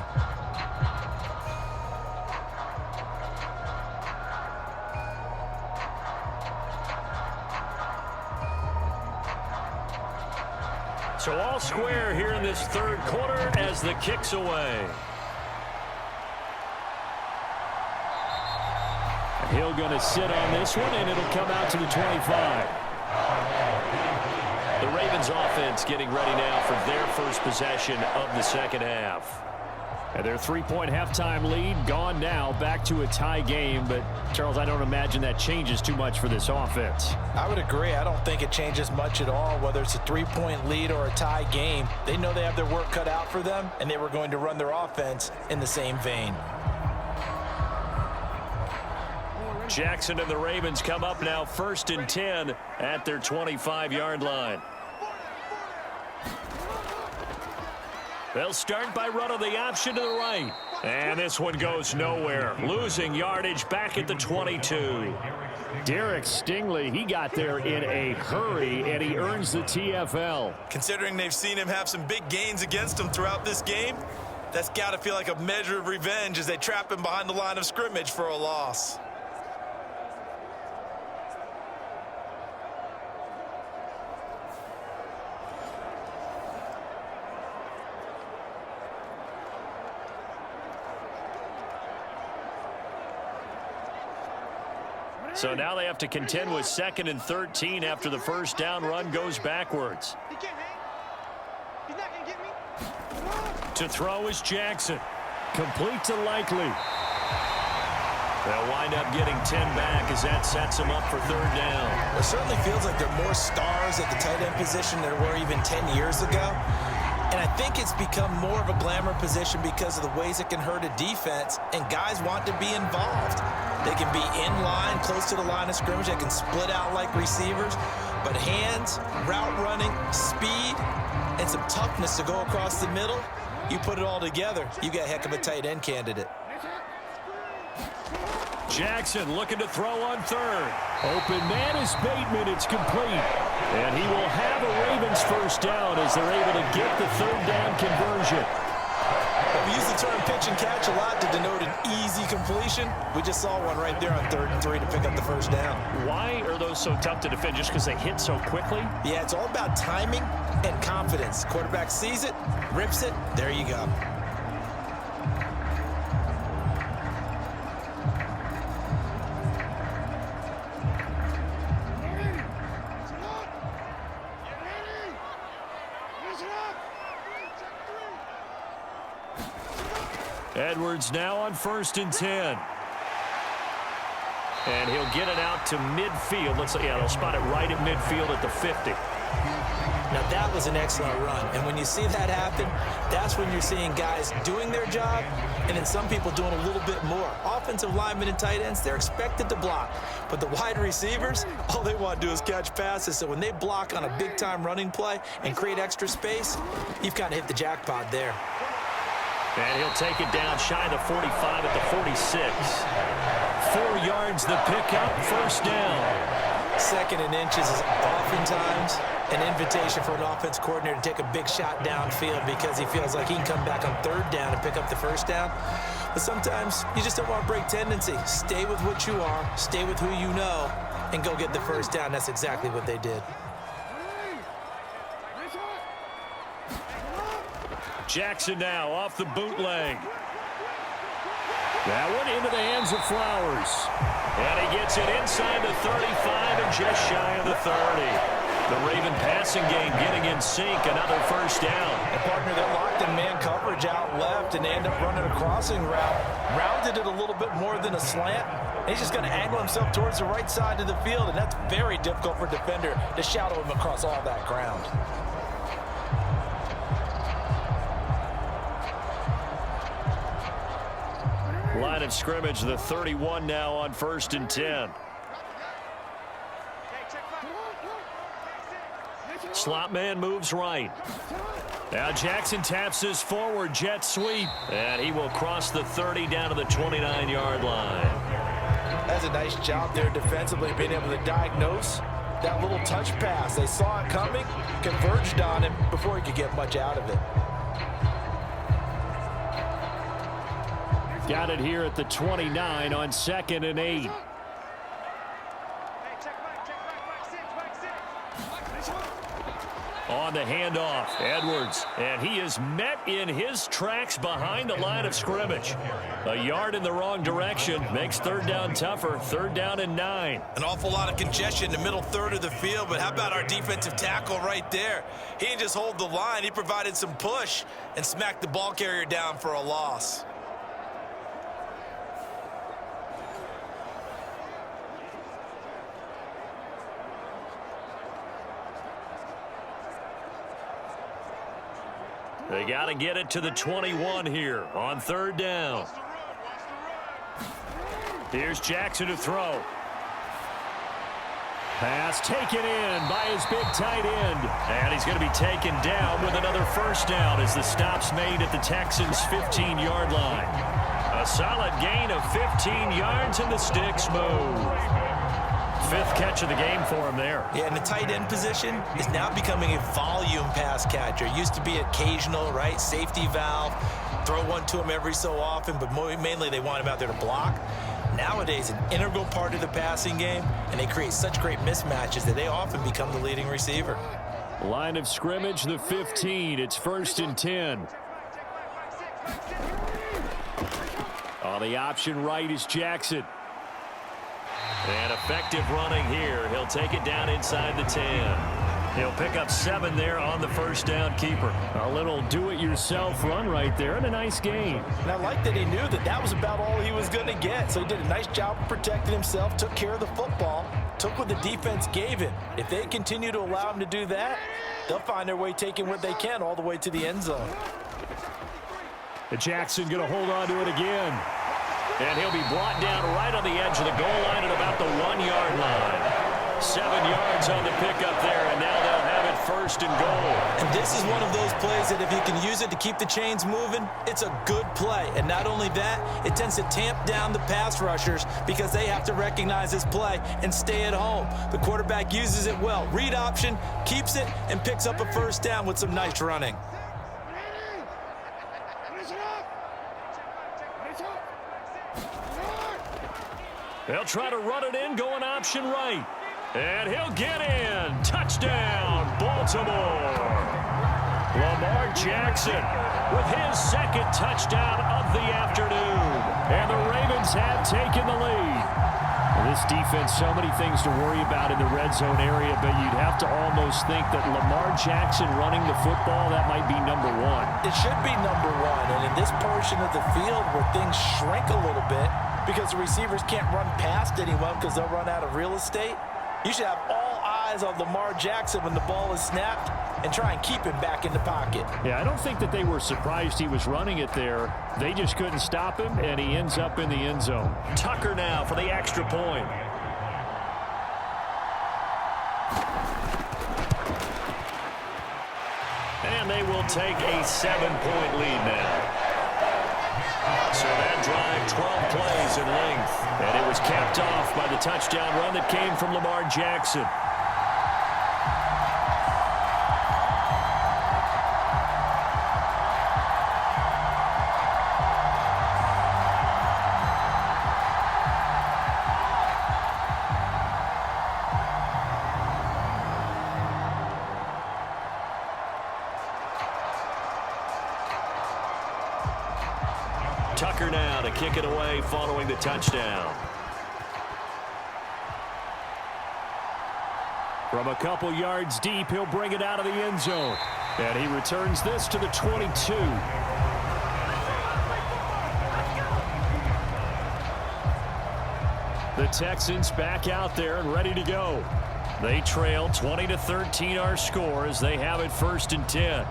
So all square here in this third quarter as the kick's away. Hill going to sit on this one, and it'll come out to the 25. The Ravens offense getting ready now for their first possession of the second half. And their 3-point halftime lead gone now, back to a tie game. But, Charles, I don't imagine that changes too much for this offense. I would agree. I don't think it changes much at all, whether it's a 3-point lead or a tie game. They know they have their work cut out for them, and they were going to run their offense in the same vein. Jackson and the Ravens come up now 1st and 10 at their 25-yard line. They'll start by running the option to the right. And this one goes nowhere. Losing yardage back at the 22. Derek Stingley, he got there in a hurry, and he earns the TFL. Considering they've seen him have some big gains against him throughout this game, that's got to feel like a measure of revenge as they trap him behind the line of scrimmage for a loss. So now they have to contend with 2nd and 13 after the first down run goes backwards. He can't hang. He's not going to get me. To throw is Jackson. Complete to Likely. They'll wind up getting 10 back as that sets them up for 3rd down. It certainly feels like there are more stars at the tight end position than there were even 10 years ago. And I think it's become more of a glamour position because of the ways it can hurt a defense, and guys want to be involved. They can be in line, close to the line of scrimmage. They can split out like receivers. But hands, route running, speed, and some toughness to go across the middle, you put it all together, you got a heck of a tight end candidate. Jackson looking to throw on 3rd. Open man is Bateman. It's complete. And he will have a Ravens first down as they're able to get the 3rd down conversion. We use the term pitch and catch a lot to denote an easy completion. We just saw one right there on 3rd and 3 to pick up the first down. Why are those so tough to defend? Just because they hit so quickly? Yeah, it's all about timing and confidence. Quarterback sees it, rips it, there you go. Edwards now on 1st and 10. And he'll get it out to midfield. They'll spot it right at midfield at the 50. Now that was an excellent run. And when you see that happen, that's when you're seeing guys doing their job and then some people doing a little bit more. Offensive linemen and tight ends, they're expected to block. But the wide receivers, all they want to do is catch passes. So when they block on a big-time running play and create extra space, you've kind of hit the jackpot there. And he'll take it down shy of the 45 at the 46. 4 yards the pickup, first down. 2nd and inches is oftentimes an invitation for an offense coordinator to take a big shot downfield because he feels like he can come back on 3rd down and pick up the first down. But sometimes you just don't want to break tendency. Stay with what you are, stay with who you know, and go get the first down. That's exactly what they did. Jackson now off the bootleg. That one into the hands of Flowers. And he gets it inside the 35 and just shy of the 30. The Raven passing game getting in sync, another first down. A partner that locked in man coverage out left, and they end up running a crossing route. Rounded it a little bit more than a slant. He's just going to angle himself towards the right side of the field, and that's very difficult for a defender to shadow him across all that ground. Line of scrimmage, the 31 now on 1st and 10. Slot man moves right. Now Jackson taps his forward jet sweep, and he will cross the 30 down to the 29-yard line. That's a nice job there defensively, being able to diagnose that little touch pass. They saw it coming, converged on him before he could get much out of it. Got it here at the 29 on 2nd and 8. On the handoff, Edwards, and he is met in his tracks behind the line of scrimmage. A yard in the wrong direction makes 3rd down tougher. 3rd down and 9. An awful lot of congestion in the middle third of the field, but how about our defensive tackle right there? He didn't just hold the line, he provided some push and smacked the ball carrier down for a loss. They got to get it to the 21 here on 3rd down. Here's Jackson to throw. Pass taken in by his big tight end. And he's going to be taken down with another 1st down as the stop's made at the Texans' 15-yard line. A solid gain of 15 yards and the sticks move. 5th catch of the game for him there. Yeah, and the tight end position is now becoming a volume pass catcher. Used to be occasional, right? Safety valve. Throw one to him every so often, but mainly they want him out there to block. Nowadays, an integral part of the passing game, and they create such great mismatches that they often become the leading receiver. Line of scrimmage, the 15. It's 1st and 10. On the option right is Jackson. And effective running here. He'll take it down inside the 10. He'll pick up 7 there on the 1st down keeper. A little do-it-yourself run right there and a nice gain. And I like that he knew that that was about all he was going to get. So he did a nice job of protecting himself, took care of the football, took what the defense gave him. If they continue to allow him to do that, they'll find their way taking what they can all the way to the end zone. Jackson going to hold on to it again. And he'll be brought down right on the edge of the goal line at about the 1-yard line. 7 yards on the pickup there, and now they'll have it 1st and goal. And this is one of those plays that if you can use it to keep the chains moving, it's a good play. And not only that, it tends to tamp down the pass rushers because they have to recognize this play and stay at home. The quarterback uses it well. Read option, keeps it, and picks up a 1st down with some nice running. They'll try to run it in, going option right. And he'll get in. Touchdown, Baltimore. Lamar Jackson with his 2nd touchdown of the afternoon. And the Ravens have taken the lead. Well, this defense, so many things to worry about in the red zone area, but you'd have to almost think that Lamar Jackson running the football, that might be number 1. It should be number 1. And in this portion of the field where things shrink a little bit, because the receivers can't run past anyone because they'll run out of real estate, you should have all eyes on Lamar Jackson when the ball is snapped and try and keep him back in the pocket. Yeah, I don't think that they were surprised he was running it there. They just couldn't stop him, and he ends up in the end zone. Tucker now for the extra point. And they will take a 7-point lead now. So that drive, 12 plays in length. And it was capped off by the touchdown run that came from Lamar Jackson. Tucker now to kick it away following the touchdown. From a couple yards deep, he'll bring it out of the end zone. And he returns this to the 22. The Texans back out there and ready to go. They trail 20-13 our score as they have it 1st and 10.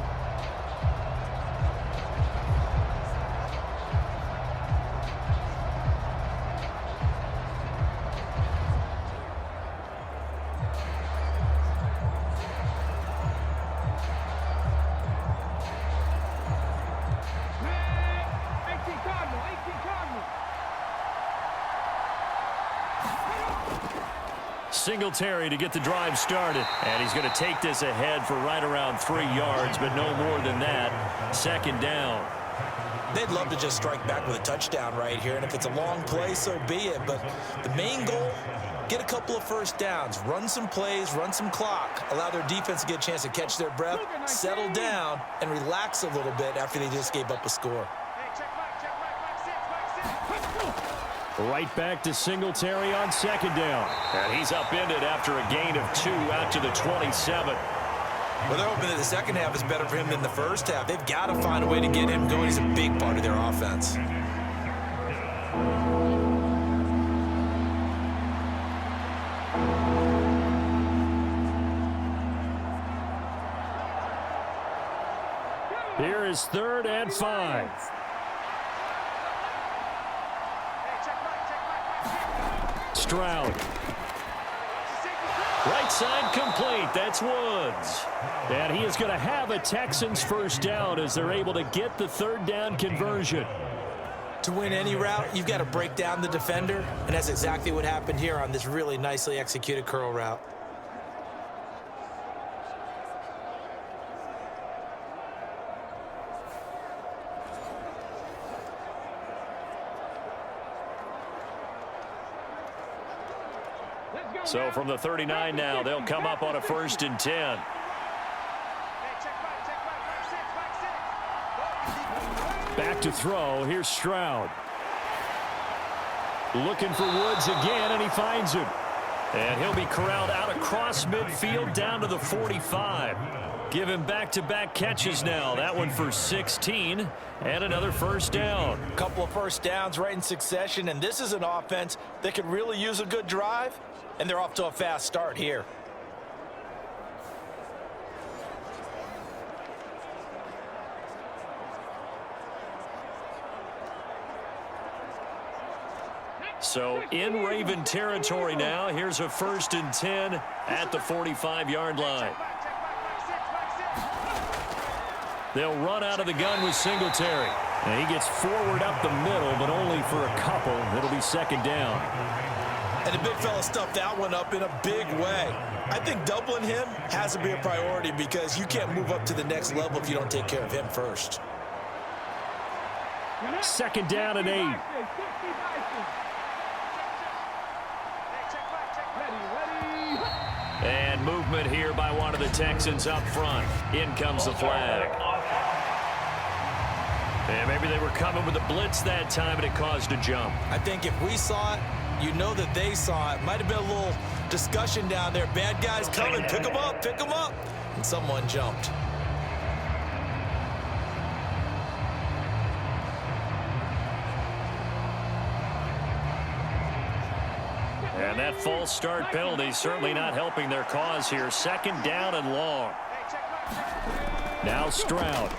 Singletary to get the drive started. And he's going to take this ahead for right around 3 yards, but no more than that. Second down. They'd love to just strike back with a touchdown right here, and if it's a long play, so be it. But the main goal, get a couple of first downs, run some plays, run some clock, allow their defense to get a chance to catch their breath, settle down, and relax a little bit after they just gave up a score. Right back to Singletary on second down. And he's upended after a gain of 2 out to the 27. Well, they're hoping that the second half is better for him than the first half. They've got to find a way to get him going. He's a big part of their offense. Here is 3rd and 5. Stroud. Right side complete. That's Woods. And he is going to have a Texans first down as they're able to get the 3rd down conversion. To win any route, you've got to break down the defender, and that's exactly what happened here on this really nicely executed curl route. So from the 39 now, they'll come up on a 1st and 10. Back to throw. Here's Stroud. Looking for Woods again, and he finds him. And he'll be corralled out across midfield down to the 45. Give him back-to-back catches now. That one for 16 and another first down. A couple of first downs right in succession, and this is an offense that could really use a good drive, and they're off to a fast start here. So in Raven territory now. Here's a 1st and 10 at the 45-yard line. They'll run out of the gun with Singletary. And he gets forward up the middle, but only for a couple. It'll be 2nd down. And the big fella stuffed that one up in a big way. I think doubling him has to be a priority because you can't move up to the next level if you don't take care of him first. 2nd down and 8. And movement here by one of the Texans up front. In comes the flag. And maybe they were coming with a blitz that time, and it caused a jump. I think if we saw it, you know that they saw it. Might have been a little discussion down there. Bad guys coming. Pick them up. Pick them up. And someone jumped. And that false start penalty certainly not helping their cause here. 2nd down and long. Now Stroud.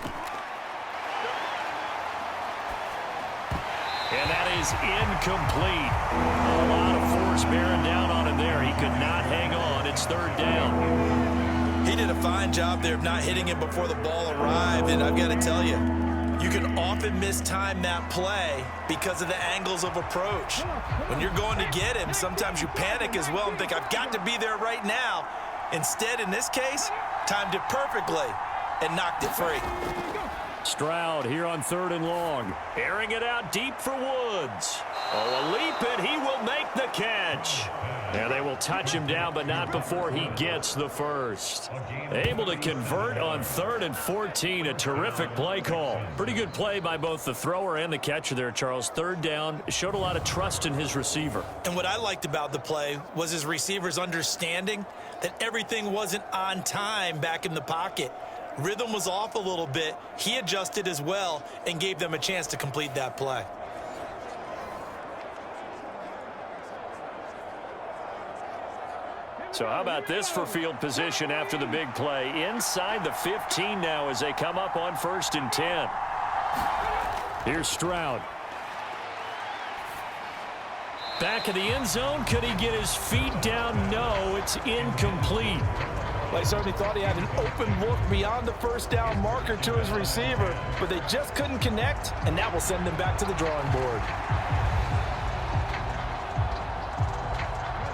And that is incomplete. A lot of force bearing down on him there. He could not hang on. It's 3rd down. He did a fine job there of not hitting him before the ball arrived. And I've got to tell you, you can often mistime that play because of the angles of approach. When you're going to get him, sometimes you panic as well and think, I've got to be there right now. Instead, in this case, timed it perfectly and knocked it free. Stroud here on 3rd and long. Airing it out deep for Woods. Oh, a leap, and he will make the catch. And they will touch him down, but not before he gets the first. Able to convert on 3rd and 14. A terrific play call. Pretty good play by both the thrower and the catcher there, Charles. 3rd down. Showed a lot of trust in his receiver. And what I liked about the play was his receiver's understanding that everything wasn't on time back in the pocket. Rhythm was off a little bit. He adjusted as well and gave them a chance to complete that play. So how about this for field position after the big play? Inside the 15 now as they come up on 1st and 10. Here's Stroud. Back of the end zone. Could he get his feet down? No, it's incomplete. Well, he certainly thought he had an open look beyond the 1st down marker to his receiver, but they just couldn't connect, and that will send them back to the drawing board.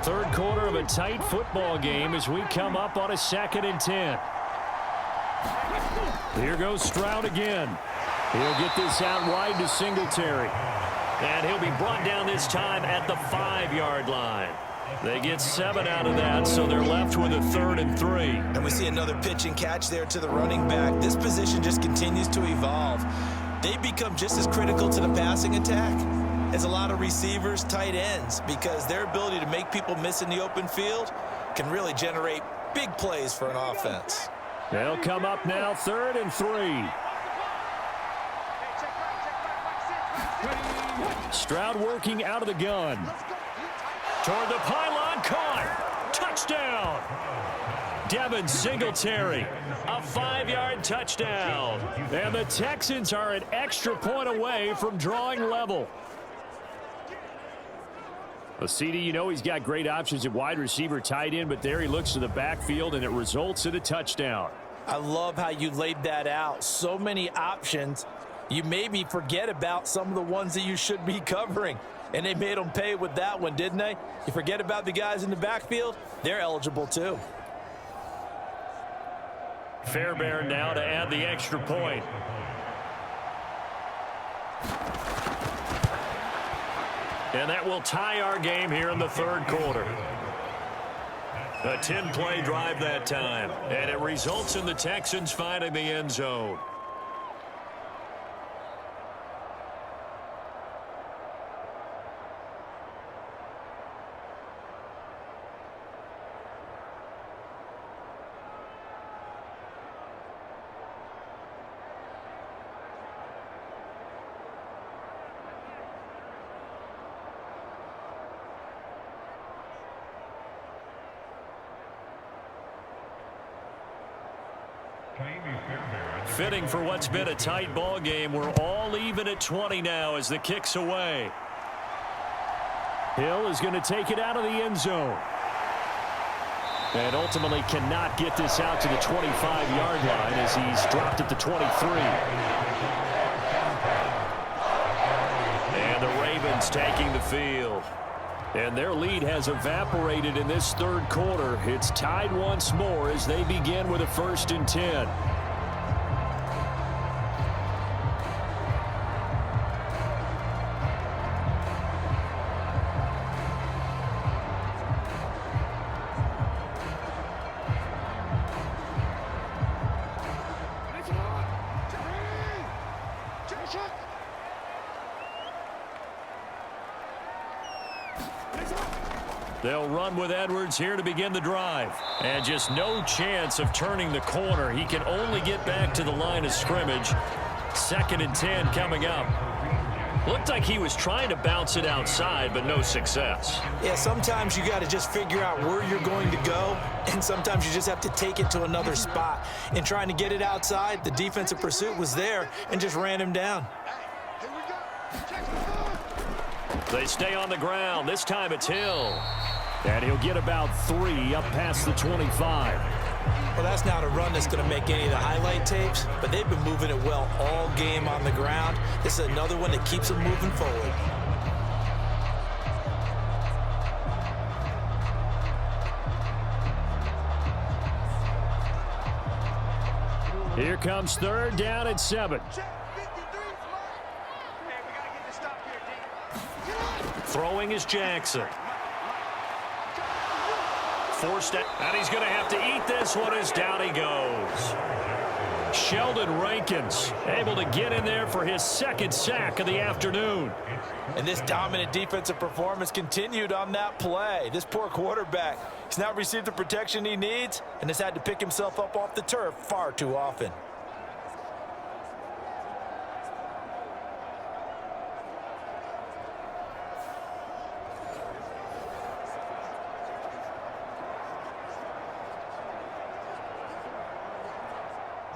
Third quarter of a tight football game as we come up on a 2nd and 10. Here goes Stroud again. He'll get this out wide to Singletary. And he'll be brought down this time at the 5-yard line. They get 7 out of that, so they're left with a 3rd and 3. And we see another pitch and catch there to the running back. This position just continues to evolve. They become just as critical to the passing attack as a lot of receivers, tight ends, because their ability to make people miss in the open field can really generate big plays for an offense. They'll come up now 3rd and 3. Stroud working out of the gun. Toward the pylon, caught. Touchdown. Devin Singletary, a 5-yard touchdown. And the Texans are an extra point away from drawing level. Well, CD, you know he's got great options at wide receiver, tight end, but there he looks to the backfield, and it results in a touchdown. I love how you laid that out. So many options. You maybe forget about some of the ones that you should be covering. And they made them pay with that one, didn't they? You forget about the guys in the backfield, they're eligible too. Fairbairn now to add the extra point. And that will tie our game here in the 3rd quarter. A 10-play drive that time. And it results in the Texans finding the end zone. Fitting for what's been a tight ball game. We're all even at 20 now as the kick's away. Hill is going to take it out of the end zone. And ultimately cannot get this out to the 25-yard line as he's dropped at the 23. And the Ravens taking the field. And their lead has evaporated in this 3rd quarter. It's tied once more as they begin with a 1st and 10. They'll run with Edwards here to begin the drive. And just no chance of turning the corner. He can only get back to the line of scrimmage. 2nd and 10 coming up. Looked like he was trying to bounce it outside, but no success. Yeah, sometimes you got to just figure out where you're going to go, and sometimes you just have to take it to another spot. And trying to get it outside, the defensive pursuit was there and just ran him down. They stay on the ground. This time it's Hill. And he'll get about 3 up past the 25. Well, that's not a run that's going to make any of the highlight tapes, but they've been moving it well all game on the ground. This is another one that keeps them moving forward. Here comes 3rd down and 7. Throwing is Jackson. Forced it, and he's going to have to eat this one as down he goes. Sheldon Rankins able to get in there for his 2nd sack of the afternoon. And this dominant defensive performance continued on that play. This poor quarterback, he's not received the protection he needs and has had to pick himself up off the turf far too often.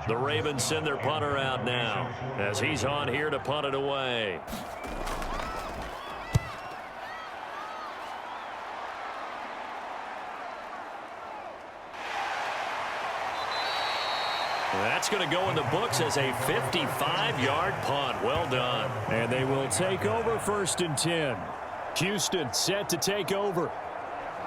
The Ravens send their punter out now as he's on here to punt it away. That's going to go in the books as a 55-yard punt. Well done. And they will take over 1st and 10. Houston set to take over.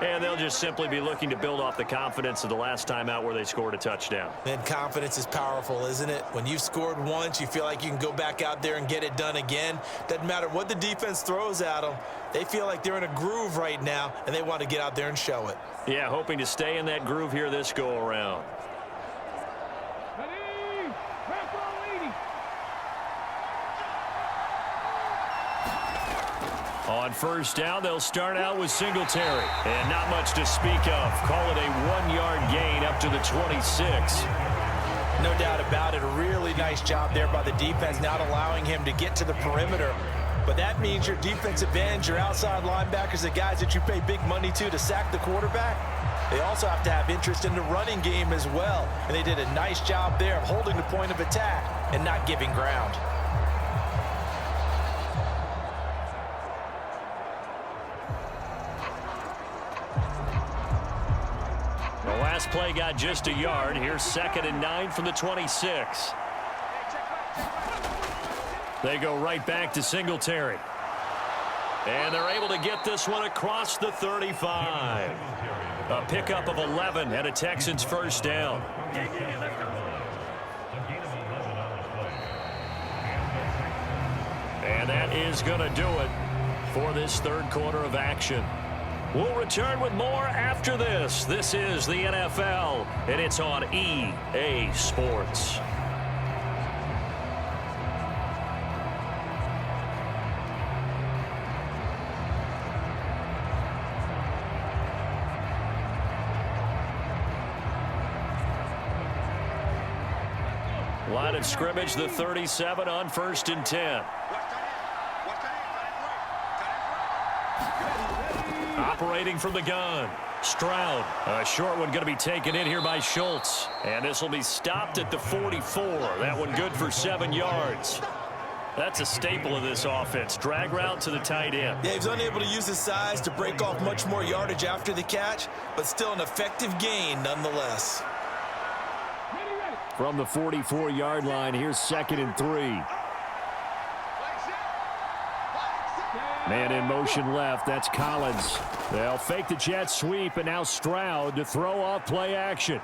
And they'll just simply be looking to build off the confidence of the last time out where they scored a touchdown. And confidence is powerful, isn't it? When you've scored once, you feel like you can go back out there and get it done again. Doesn't matter what the defense throws at them. They feel like they're in a groove right now, and they want to get out there and show it. Yeah, hoping to stay in that groove here this go-around. On first down, they'll start out with Singletary. And not much to speak of. Call it a 1-yard gain up to the 26. No doubt about it. A really nice job there by the defense, not allowing him to get to the perimeter. But that means your defensive ends, your outside linebackers, the guys that you pay big money to sack the quarterback, they also have to have interest in the running game as well. And they did a nice job there of holding the point of attack and not giving ground. Last play got just a yard. Here's 2nd and 9 from the 26. They go right back to Singletary. And they're able to get this one across the 35. A pickup of 11 and a Texans first down. And that is going to do it for this third quarter of action. We'll return with more after this. This is the NFL, and it's on EA Sports. Line of scrimmage, the 37 on 1st and 10. Operating from the gun, Stroud. A short one going to be taken in here by Schultz. And this will be stopped at the 44. That one good for 7 yards. That's a staple of this offense. Drag route to the tight end. Yeah, he was unable to use his size to break off much more yardage after the catch, but still an effective gain nonetheless. From the 44-yard line, here's 2nd and 3. Man in motion left. That's Collins. They'll fake the jet sweep, and now Stroud to throw off play action.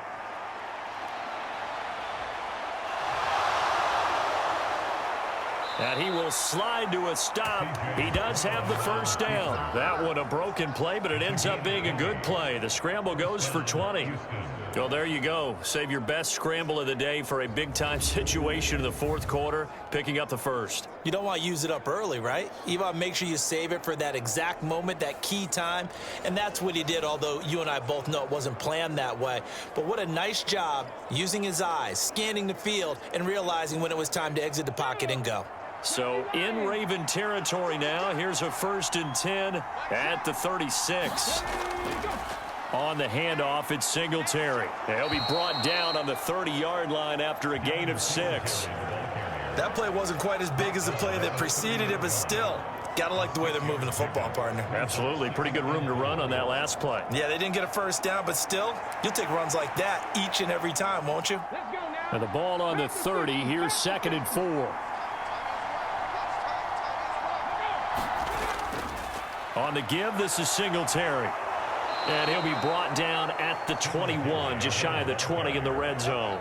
And he will slide to a stop. He does have the first down. That one a broken play, but it ends up being a good play. The scramble goes for 20. Well, there you go. Save your best scramble of the day for a big-time situation in the fourth quarter, picking up the first. You don't want to use it up early, right? You want to make sure you save it for that exact moment, that key time. And that's what he did, although you and I both know it wasn't planned that way. But what a nice job using his eyes, scanning the field, and realizing when it was time to exit the pocket and go. So in Raven territory now. Here's a 1st and 10 at the 36. On the handoff, it's Singletary. He'll be brought down on the 30-yard line after a gain of 6. That play wasn't quite as big as the play that preceded it, but still, gotta like the way they're moving the football, partner. Absolutely. Pretty good room to run on that last play. Yeah, they didn't get a first down, but still, you'll take runs like that each and every time, won't you? And the ball on the 30. Here's 2nd and 4. On the give, this is Singletary. And he'll be brought down at the 21, just shy of the 20 in the red zone.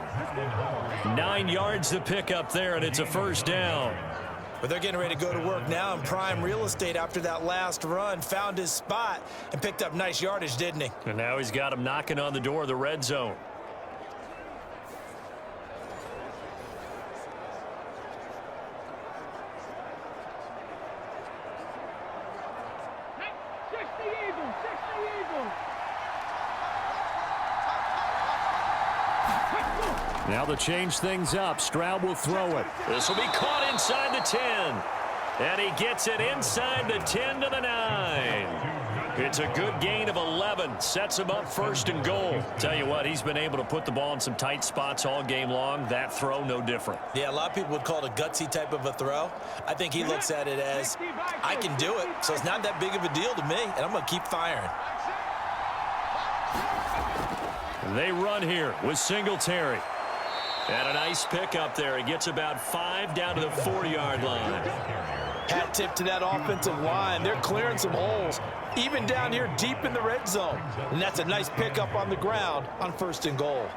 9 yards to pick up there, and it's a first down. But they're getting ready to go to work now in prime real estate after that last run. Found his spot and picked up nice yardage, didn't he? And now he's got him knocking on the door of the red zone. Now to change things up, Stroud will throw it. This will be caught inside the 10. And he gets it inside the 10 to the 9. It's a good gain of 11. Sets him up 1st and goal. Tell you what, he's been able to put the ball in some tight spots all game long. That throw, no different. Yeah, a lot of people would call it a gutsy type of a throw. I think he looks at it as, I can do it, so it's not that big of a deal to me, and I'm going to keep firing. They run here with Singletary. And a nice pickup there. He gets about 5 down to the 40-yard line. Hat tip to that offensive line. They're clearing some holes, even down here deep in the red zone. And that's a nice pickup on the ground on 1st and goal.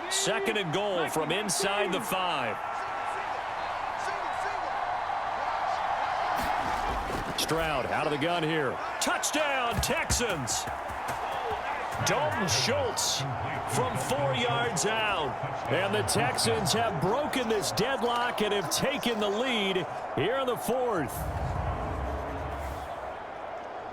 2nd and goal from inside the 5. Stroud out of the gun here. Touchdown, Texans. Dalton Schultz from 4 yards out. And the Texans have broken this deadlock and have taken the lead here in the 4th.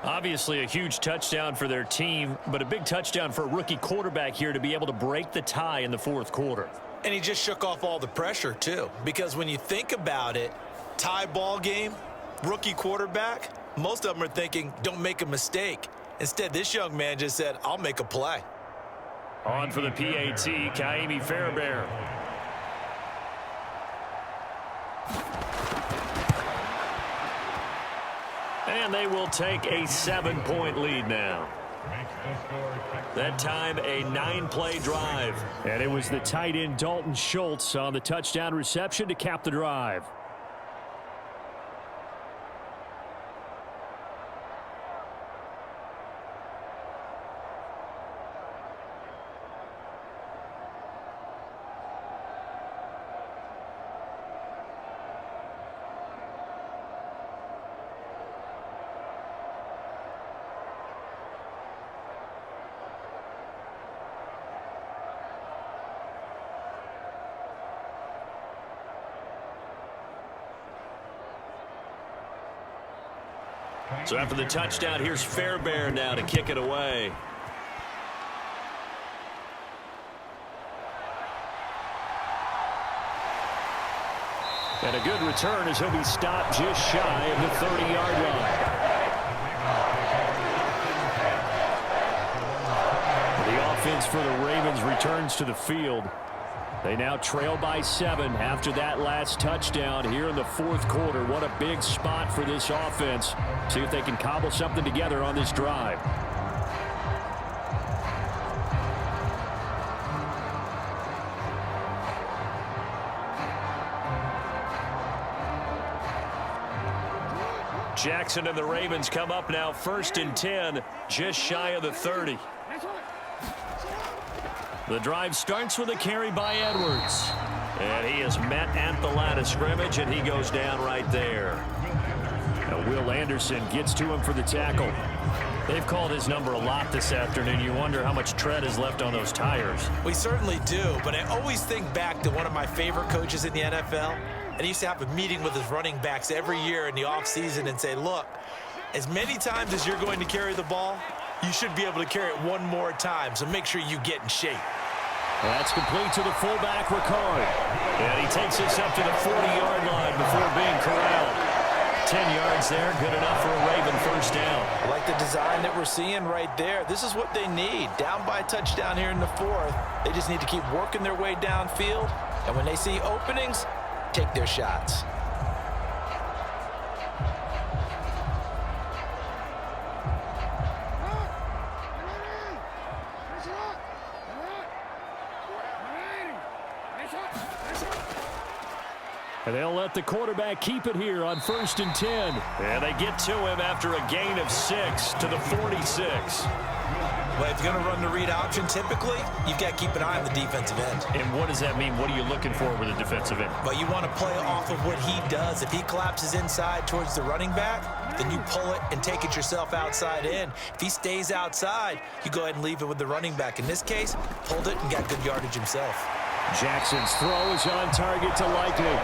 Obviously a huge touchdown for their team, but a big touchdown for a rookie quarterback here to be able to break the tie in the 4th quarter. And he just shook off all the pressure, too. Because when you think about it, tie ball game, rookie quarterback, most of them are thinking, don't make a mistake. Instead, this young man just said, I'll make a play. On for the PAT, Kaimi Fairbairn. And they will take a 7-point lead now. That time, a 9-play drive. And it was the tight end Dalton Schultz on the touchdown reception to cap the drive. So after the touchdown, here's Fairbairn now to kick it away. And a good return as he'll be stopped just shy of the 30-yard line. The offense for the Ravens returns to the field. They now trail by 7 after that last touchdown here in the 4th quarter. What a big spot for this offense. See if they can cobble something together on this drive. Jackson and the Ravens come up now 1st and 10, just shy of the 30. The drive starts with a carry by Edwards. And he is met at the line of scrimmage, and he goes down right there. Now Will Anderson gets to him for the tackle. They've called his number a lot this afternoon. You wonder how much tread is left on those tires. We certainly do, but I always think back to one of my favorite coaches in the NFL. And he used to have a meeting with his running backs every year in the offseason and say, look, as many times as you're going to carry the ball, you should be able to carry it one more time, so make sure you get in shape. That's complete to the fullback, Ricard. And he takes us up to the 40-yard line before being corralled. 10 yards there, good enough for a Raven first down. I like the design that we're seeing right there. This is what they need. Down by a touchdown here in the 4th. They just need to keep working their way downfield. And when they see openings, take their shots. And they'll let the quarterback keep it here on 1st and 10. And they get to him after a gain of 6 to the 46. Well, if you're going to run the read option, typically, you've got to keep an eye on the defensive end. And what does that mean? What are you looking for with a defensive end? But you want to play off of what he does. If he collapses inside towards the running back, then you pull it and take it yourself outside in. If he stays outside, you go ahead and leave it with the running back. In this case, pulled it and got good yardage himself. Jackson's throw is on target to Likely.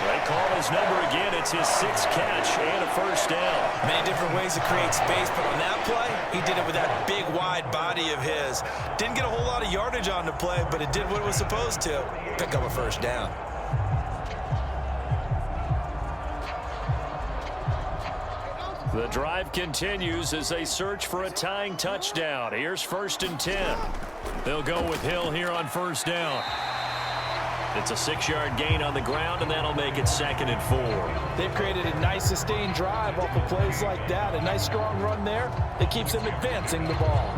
They call his number again. It's his 6th catch and a first down. Many different ways to create space, but on that play, he did it with that big, wide body of his. Didn't get a whole lot of yardage on the play, but it did what it was supposed to. Pick up a first down. The drive continues as they search for a tying touchdown. Here's 1st and 10. They'll go with Hill here on first down. It's a 6-yard gain on the ground, and that'll make it 2nd and 4. They've created a nice sustained drive off of plays like that. A nice strong run there that keeps them advancing the ball.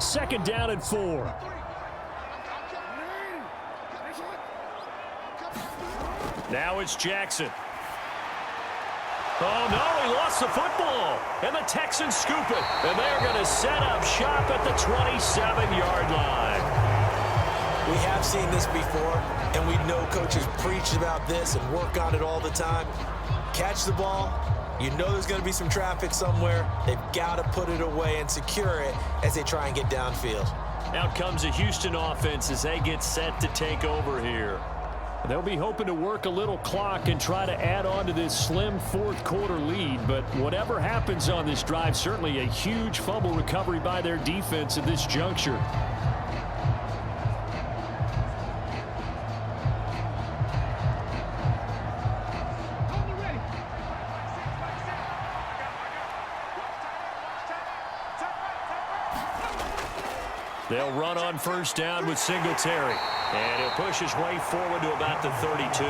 Second down and 4. Now it's Jackson. Oh, no, he lost the football. And the Texans scoop it. And they're going to set up shop at the 27-yard line. We have seen this before, and we know coaches preach about this and work on it all the time. Catch the ball. You know there's going to be some traffic somewhere. They've got to put it away and secure it as they try and get downfield. Out comes the Houston offense as they get set to take over here. They'll be hoping to work a little clock and try to add on to this slim fourth quarter lead. But whatever happens on this drive, certainly a huge fumble recovery by their defense at this juncture. They'll run on first down with Singletary. And he'll push his way forward to about the 32.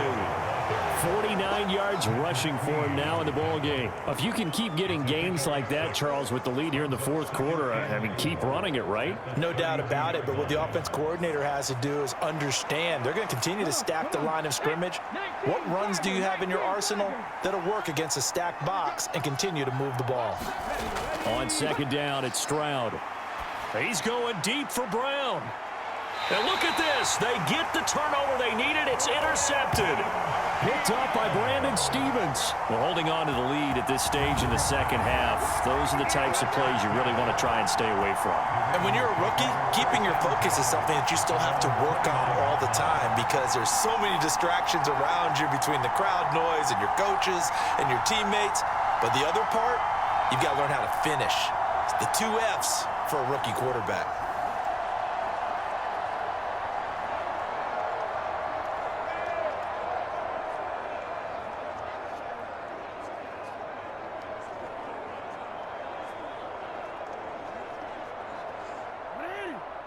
49 yards rushing for him now in the ball game. If you can keep getting gains like that, Charles, with the lead here in the fourth quarter, I mean, keep running it, right? No doubt about it, but what the offense coordinator has to do is understand they're going to continue to stack the line of scrimmage. What runs do you have in your arsenal that'll work against a stacked box and continue to move the ball? On second down, it's Stroud. He's going deep for Brown. And look at this. They get the turnover they needed. It's intercepted. Picked up by Brandon Stevens. We're holding on to the lead at this stage in the second half. Those are the types of plays you really want to try and stay away from. And when you're a rookie, keeping your focus is something that you still have to work on all the time because there's so many distractions around you between the crowd noise and your coaches and your teammates. But the other part, you've got to learn how to finish. It's the 2 F's for a rookie quarterback.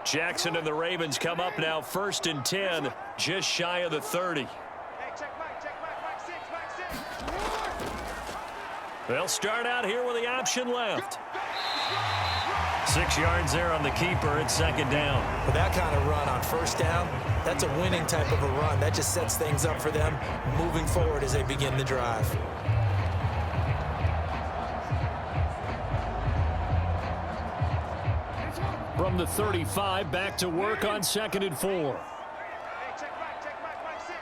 Jackson and the Ravens come up now first and 10, just shy of the 30. Hey, check back, 6. They'll start out here with the option left. 6 yards there on the keeper. It's second down. With that kind of run on first down, that's a winning type of a run. That just sets things up for them moving forward as they begin the drive. From the 35, back to work on second and 4. Hey, check back, 6.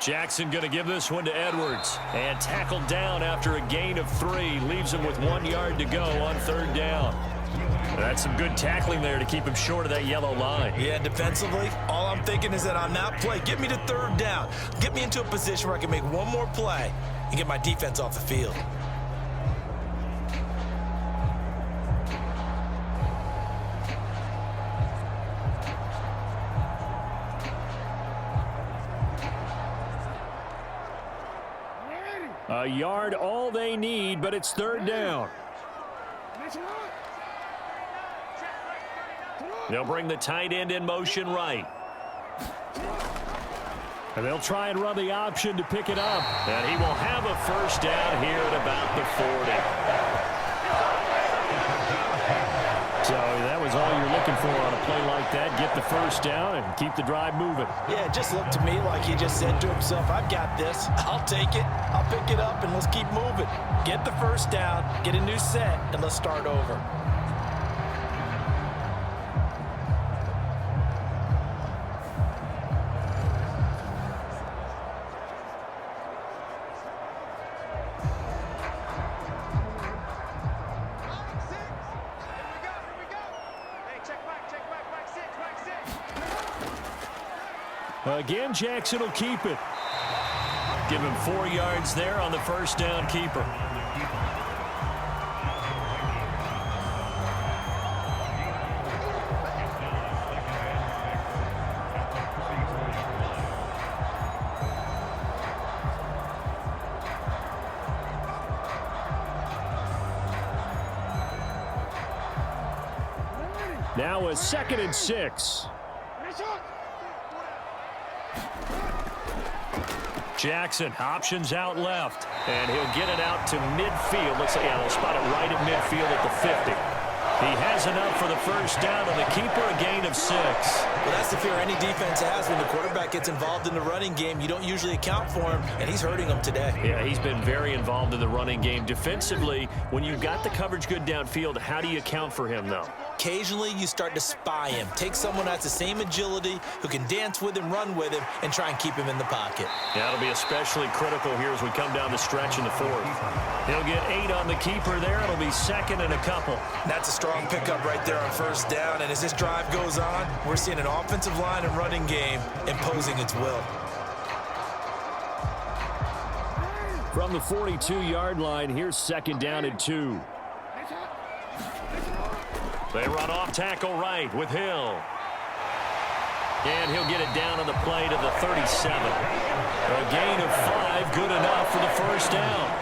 Jackson going to give this one to Edwards. And tackled down after a gain of 3. Leaves him with 1 yard to go on third down. That's some good tackling there to keep him short of that yellow line. Yeah, defensively, all I'm thinking is that on that play, get me to third down. Get me into a position where I can make one more play and get my defense off the field. A yard all they need, but it's third down. They'll bring the tight end in motion right. And they'll try and run the option to pick it up. And he will have a first down here at about the 40. So that was all you're looking for on a play like that. Get the first down and keep the drive moving. Yeah, it just looked to me like he just said to himself, I've got this. I'll take it. I'll pick it up, and let's keep moving. Get the first down, get a new set, and let's start over. Again, Jackson will keep it. Give him 4 yards there on the first down keeper. Now a 2nd and 6. Jackson, options out left, and he'll get it out to midfield. Looks like they'll spot it right at midfield at the 50. He has enough for the first down, and the keeper a gain of 6. Well, that's the fear any defense has when the quarterback gets involved in the running game. You don't usually account for him, and he's hurting them today. Yeah, he's been very involved in the running game. Defensively, when you've got the coverage good downfield, how do you account for him, though? Occasionally, you start to spy him. Take someone that's the same agility, who can dance with him, run with him, and try and keep him in the pocket. Yeah, that'll be especially critical here as we come down the stretch in the 4th. He'll get 8 on the keeper there. It'll be 2nd and a couple. That's a strong pickup right there on first down. And as this drive goes on, we're seeing an offensive line and running game imposing its will. From the 42-yard line, here's 2nd down and 2. They run off tackle right with Hill. And he'll get it down on the play to the 37. A gain of 5, good enough for the first down.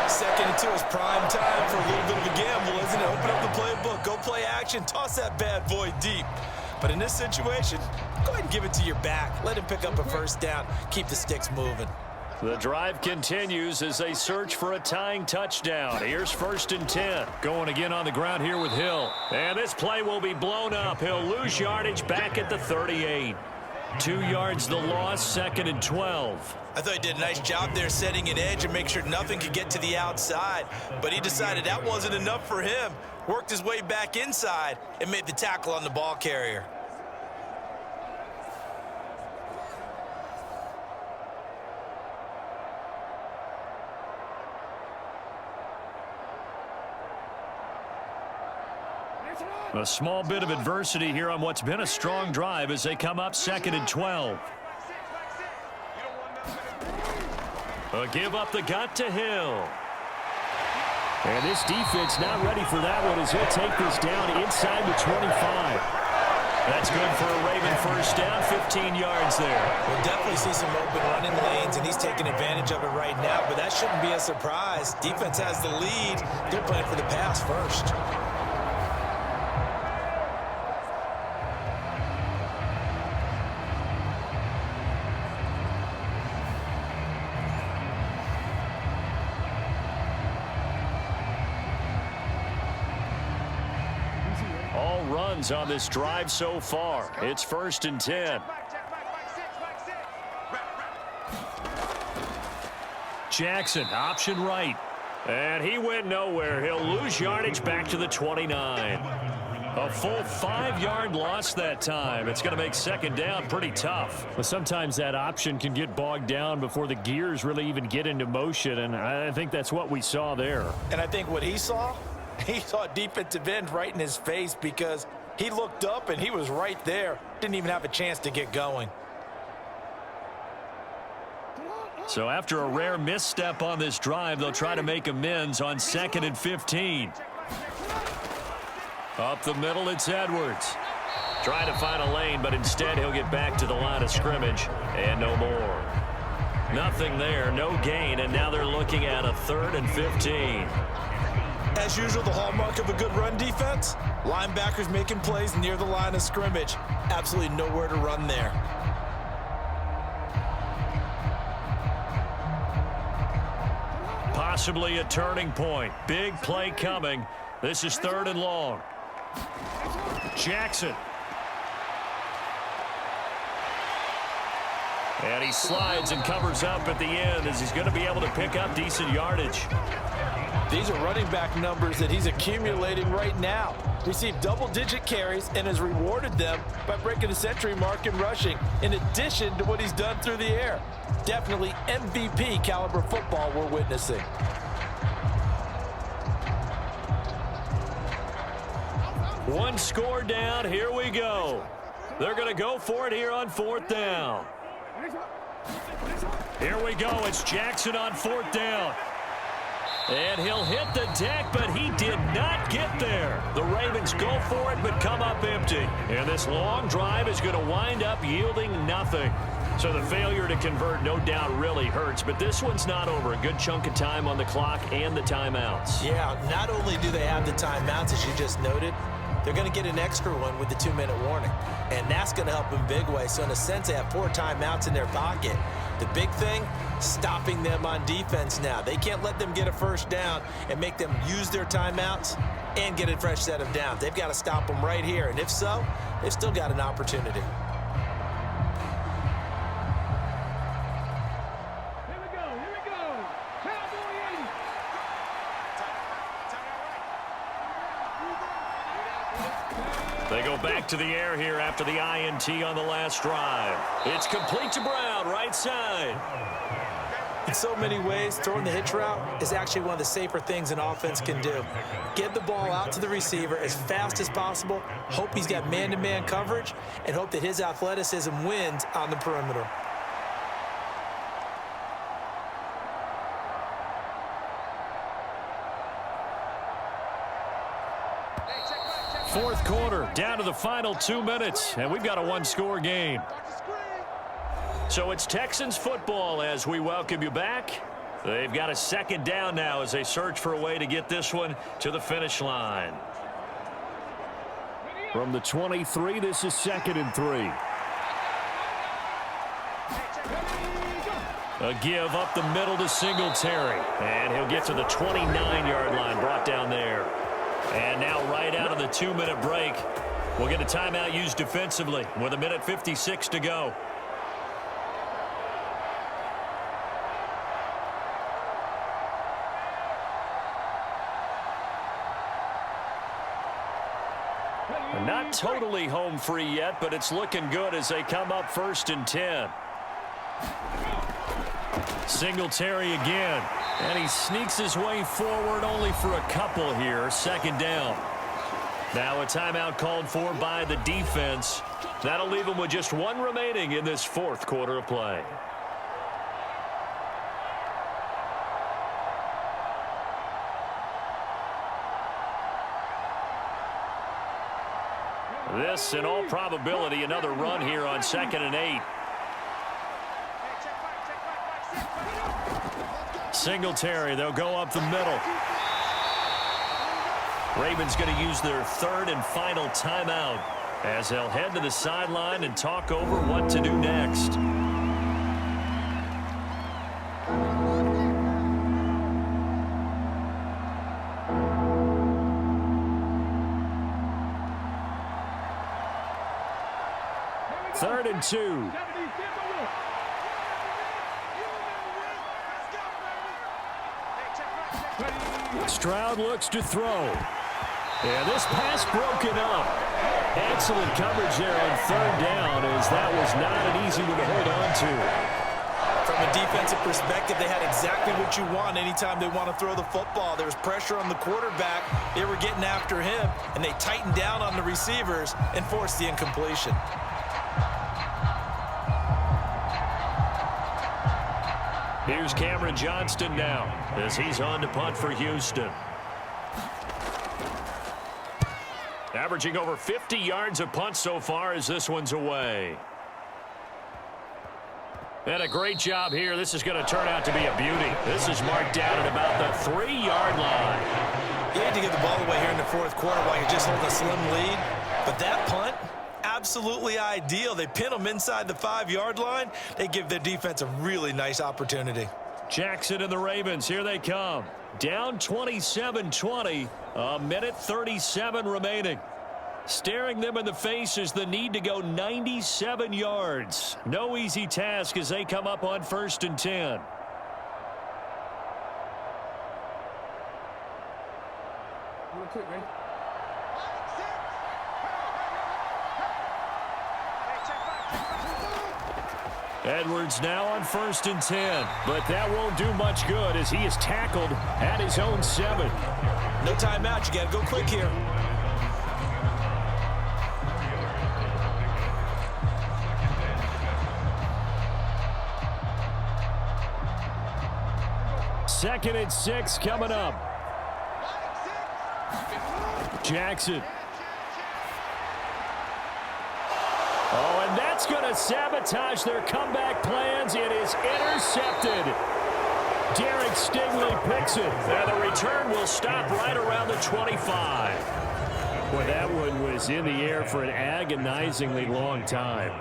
2nd and 2 is prime time for a little bit of a gamble, isn't it? Open up the playbook, go play action, toss that bad boy deep. But in this situation, go ahead and give it to your back. Let him pick up a first down. Keep the sticks moving. The drive continues as they search for a tying touchdown. Here's 1st and 10. Going again on the ground here with Hill. And this play will be blown up. He'll lose yardage back at the 38. 2 yards the loss, 2nd and 12. I thought he did a nice job there setting an edge and make sure nothing could get to the outside. But he decided that wasn't enough for him. Worked his way back inside and made the tackle on the ball carrier. A small bit of adversity here on what's been a strong drive as they come up 2nd and 12. A give up the gut to Hill. And this defense not ready for that one as he'll take this down inside the 25. That's good for a Raven first down, 15 yards there. We'll definitely see some open running lanes, and he's taking advantage of it right now, but that shouldn't be a surprise. Defense has the lead. They're playing for the pass first. On this drive so far. It's 1st and 10. Jackson, option right. And he went nowhere. He'll lose yardage back to the 29. A full 5-yard loss that time. It's going to make 2nd down pretty tough. But sometimes that option can get bogged down before the gears really even get into motion, and I think that's what we saw there. And I think what he saw defensive end right in his face because he looked up and he was right there. Didn't even have a chance to get going. So after a rare misstep on this drive, they'll try to make amends on 2nd and 15. Up the middle, it's Edwards. Trying to find a lane, but instead he'll get back to the line of scrimmage. And no more. Nothing there, no gain, and now they're looking at a 3rd and 15. As usual, the hallmark of a good run defense, linebackers making plays near the line of scrimmage. Absolutely nowhere to run there. Possibly a turning point. Big play coming. This is 3rd and long. Jackson. And he slides and covers up at the end as he's going to be able to pick up decent yardage. These are running back numbers that he's accumulating right now. Received double-digit carries and has rewarded them by breaking the century mark in rushing, in addition to what he's done through the air. Definitely MVP caliber football we're witnessing. One score down. Here we go. They're going to go for it here on 4th down. Here we go. It's Jackson on 4th down. And he'll hit the deck, but he did not get there. The Ravens go for it, but come up empty. And this long drive is going to wind up yielding nothing. So the failure to convert no doubt really hurts, but this one's not over. A good chunk of time on the clock and the timeouts. Yeah, not only do they have the timeouts, as you just noted, they're going to get an extra one with the 2-minute warning. And that's going to help in big way. So in a sense, they have 4 timeouts in their pocket. The big thing, stopping them on defense now. They can't let them get a first down and make them use their timeouts and get a fresh set of downs. They've got to stop them right here. And if so, they've still got an opportunity. They go back to the air here after the INT on the last drive. It's complete to Brown, right side. In so many ways, throwing the hitch route is actually one of the safer things an offense can do. Get the ball out to the receiver as fast as possible, hope he's got man-to-man coverage, and hope that his athleticism wins on the perimeter. Fourth quarter, down to the final 2 minutes, and we've got a one-score game. So it's Texans football as we welcome you back. They've got a second down now as they search for a way to get this one to the finish line. From the 23, this is 2nd and 3. A give up the middle to Singletary, and he'll get to the 29-yard line, brought down there. And now right out of the 2-minute break, we'll get a timeout used defensively with 1:56 to go. Not totally home free yet, but it's looking good as they come up 1st and 10. Singletary again, and he sneaks his way forward only for a couple here. 2nd down. Now a timeout called for by the defense. That'll leave them with just one remaining in this 4th quarter of play. This, in all probability, another run here on 2nd and 8. Singletary, they'll go up the middle. Ravens going to use their 3rd and final timeout as they'll head to the sideline and talk over what to do next. Third and 2. Stroud looks to throw. And this pass broken up. Excellent coverage there on 3rd down, as that was not an easy one to hold on to. From a defensive perspective, they had exactly what you want anytime they want to throw the football. There was pressure on the quarterback. They were getting after him, and they tightened down on the receivers and forced the incompletion. Here's Cameron Johnston now as he's on to punt for Houston. Averaging over 50 yards of punt so far as this one's away. And a great job here. This is going to turn out to be a beauty. This is marked down at about the 3-yard line. You had to get the ball away here in the 4th quarter while you're just holding a slim lead. But that punt, absolutely ideal. They pin them inside the 5-yard line. They give their defense a really nice opportunity. Jackson and the Ravens, here they come. Down 27-20, 1:37 remaining. Staring them in the face is the need to go 97 yards. No easy task as they come up on 1st and 10. Real quick, man. Edwards now on 1st and 10, but that won't do much good as he is tackled at his own 7. No timeout. You got to go quick here. Second and 6 coming up. Jackson. Oh, and that's going to sabotage their comeback plans. It is intercepted. Derek Stingley picks it. And the return will stop right around the 25. Boy, that one was in the air for an agonizingly long time.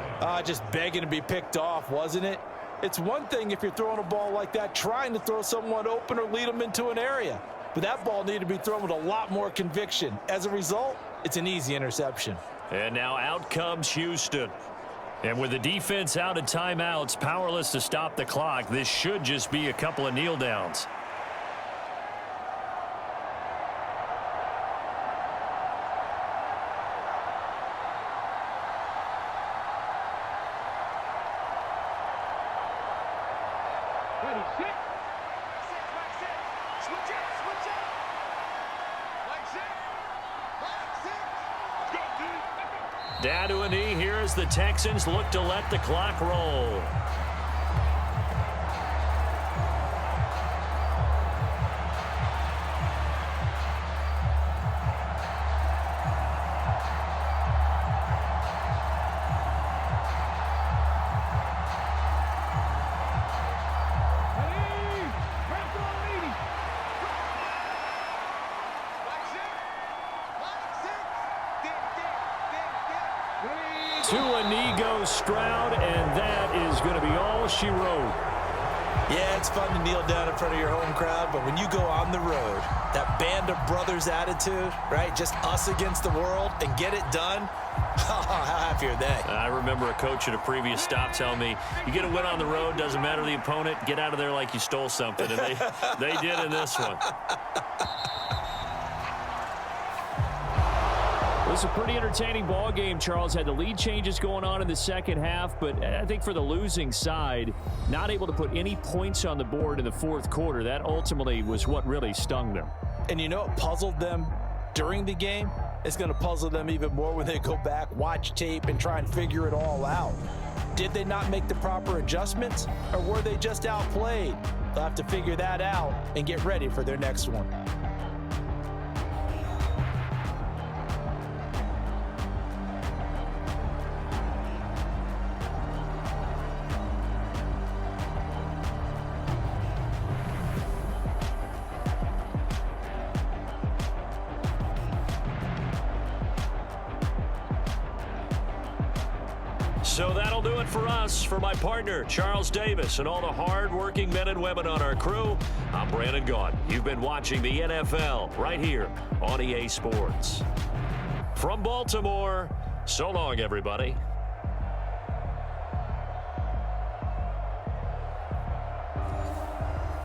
Just begging to be picked off, wasn't it? It's one thing if you're throwing a ball like that, trying to throw someone open or lead them into an area. But that ball needed to be thrown with a lot more conviction. As a result, it's an easy interception. And now out comes Houston. And with the defense out of timeouts, powerless to stop the clock, this should just be a couple of kneel downs. Ready, sit. Back sit. Switch up, switch up. Back sit. Back sit. Go, dude. Down to a knee here as the Texans look to let the clock roll. To a knee goes Stroud, and that is going to be all she wrote. Yeah, it's fun to kneel down in front of your home crowd, but when you go on the road, that band of brothers attitude, right? Just us against the world and get it done. How happy are they? I remember a coach at a previous stop telling me, you get a win on the road, doesn't matter the opponent, get out of there like you stole something. And they did in this one. It was a pretty entertaining ball game. Charles had the lead changes going on in the second half, but I think for the losing side, not able to put any points on the board in the fourth quarter, that ultimately was what really stung them. And you know what puzzled them during the game? It's going to puzzle them even more when they go back, watch tape, and try and figure it all out. Did they not make the proper adjustments, or were they just outplayed? They'll have to figure that out and get ready for their next one. So that'll do it for us. For my partner, Charles Davis, and all the hard-working men and women on our crew, I'm Brandon Gaudin. You've been watching the NFL right here on EA Sports. From Baltimore, so long, everybody.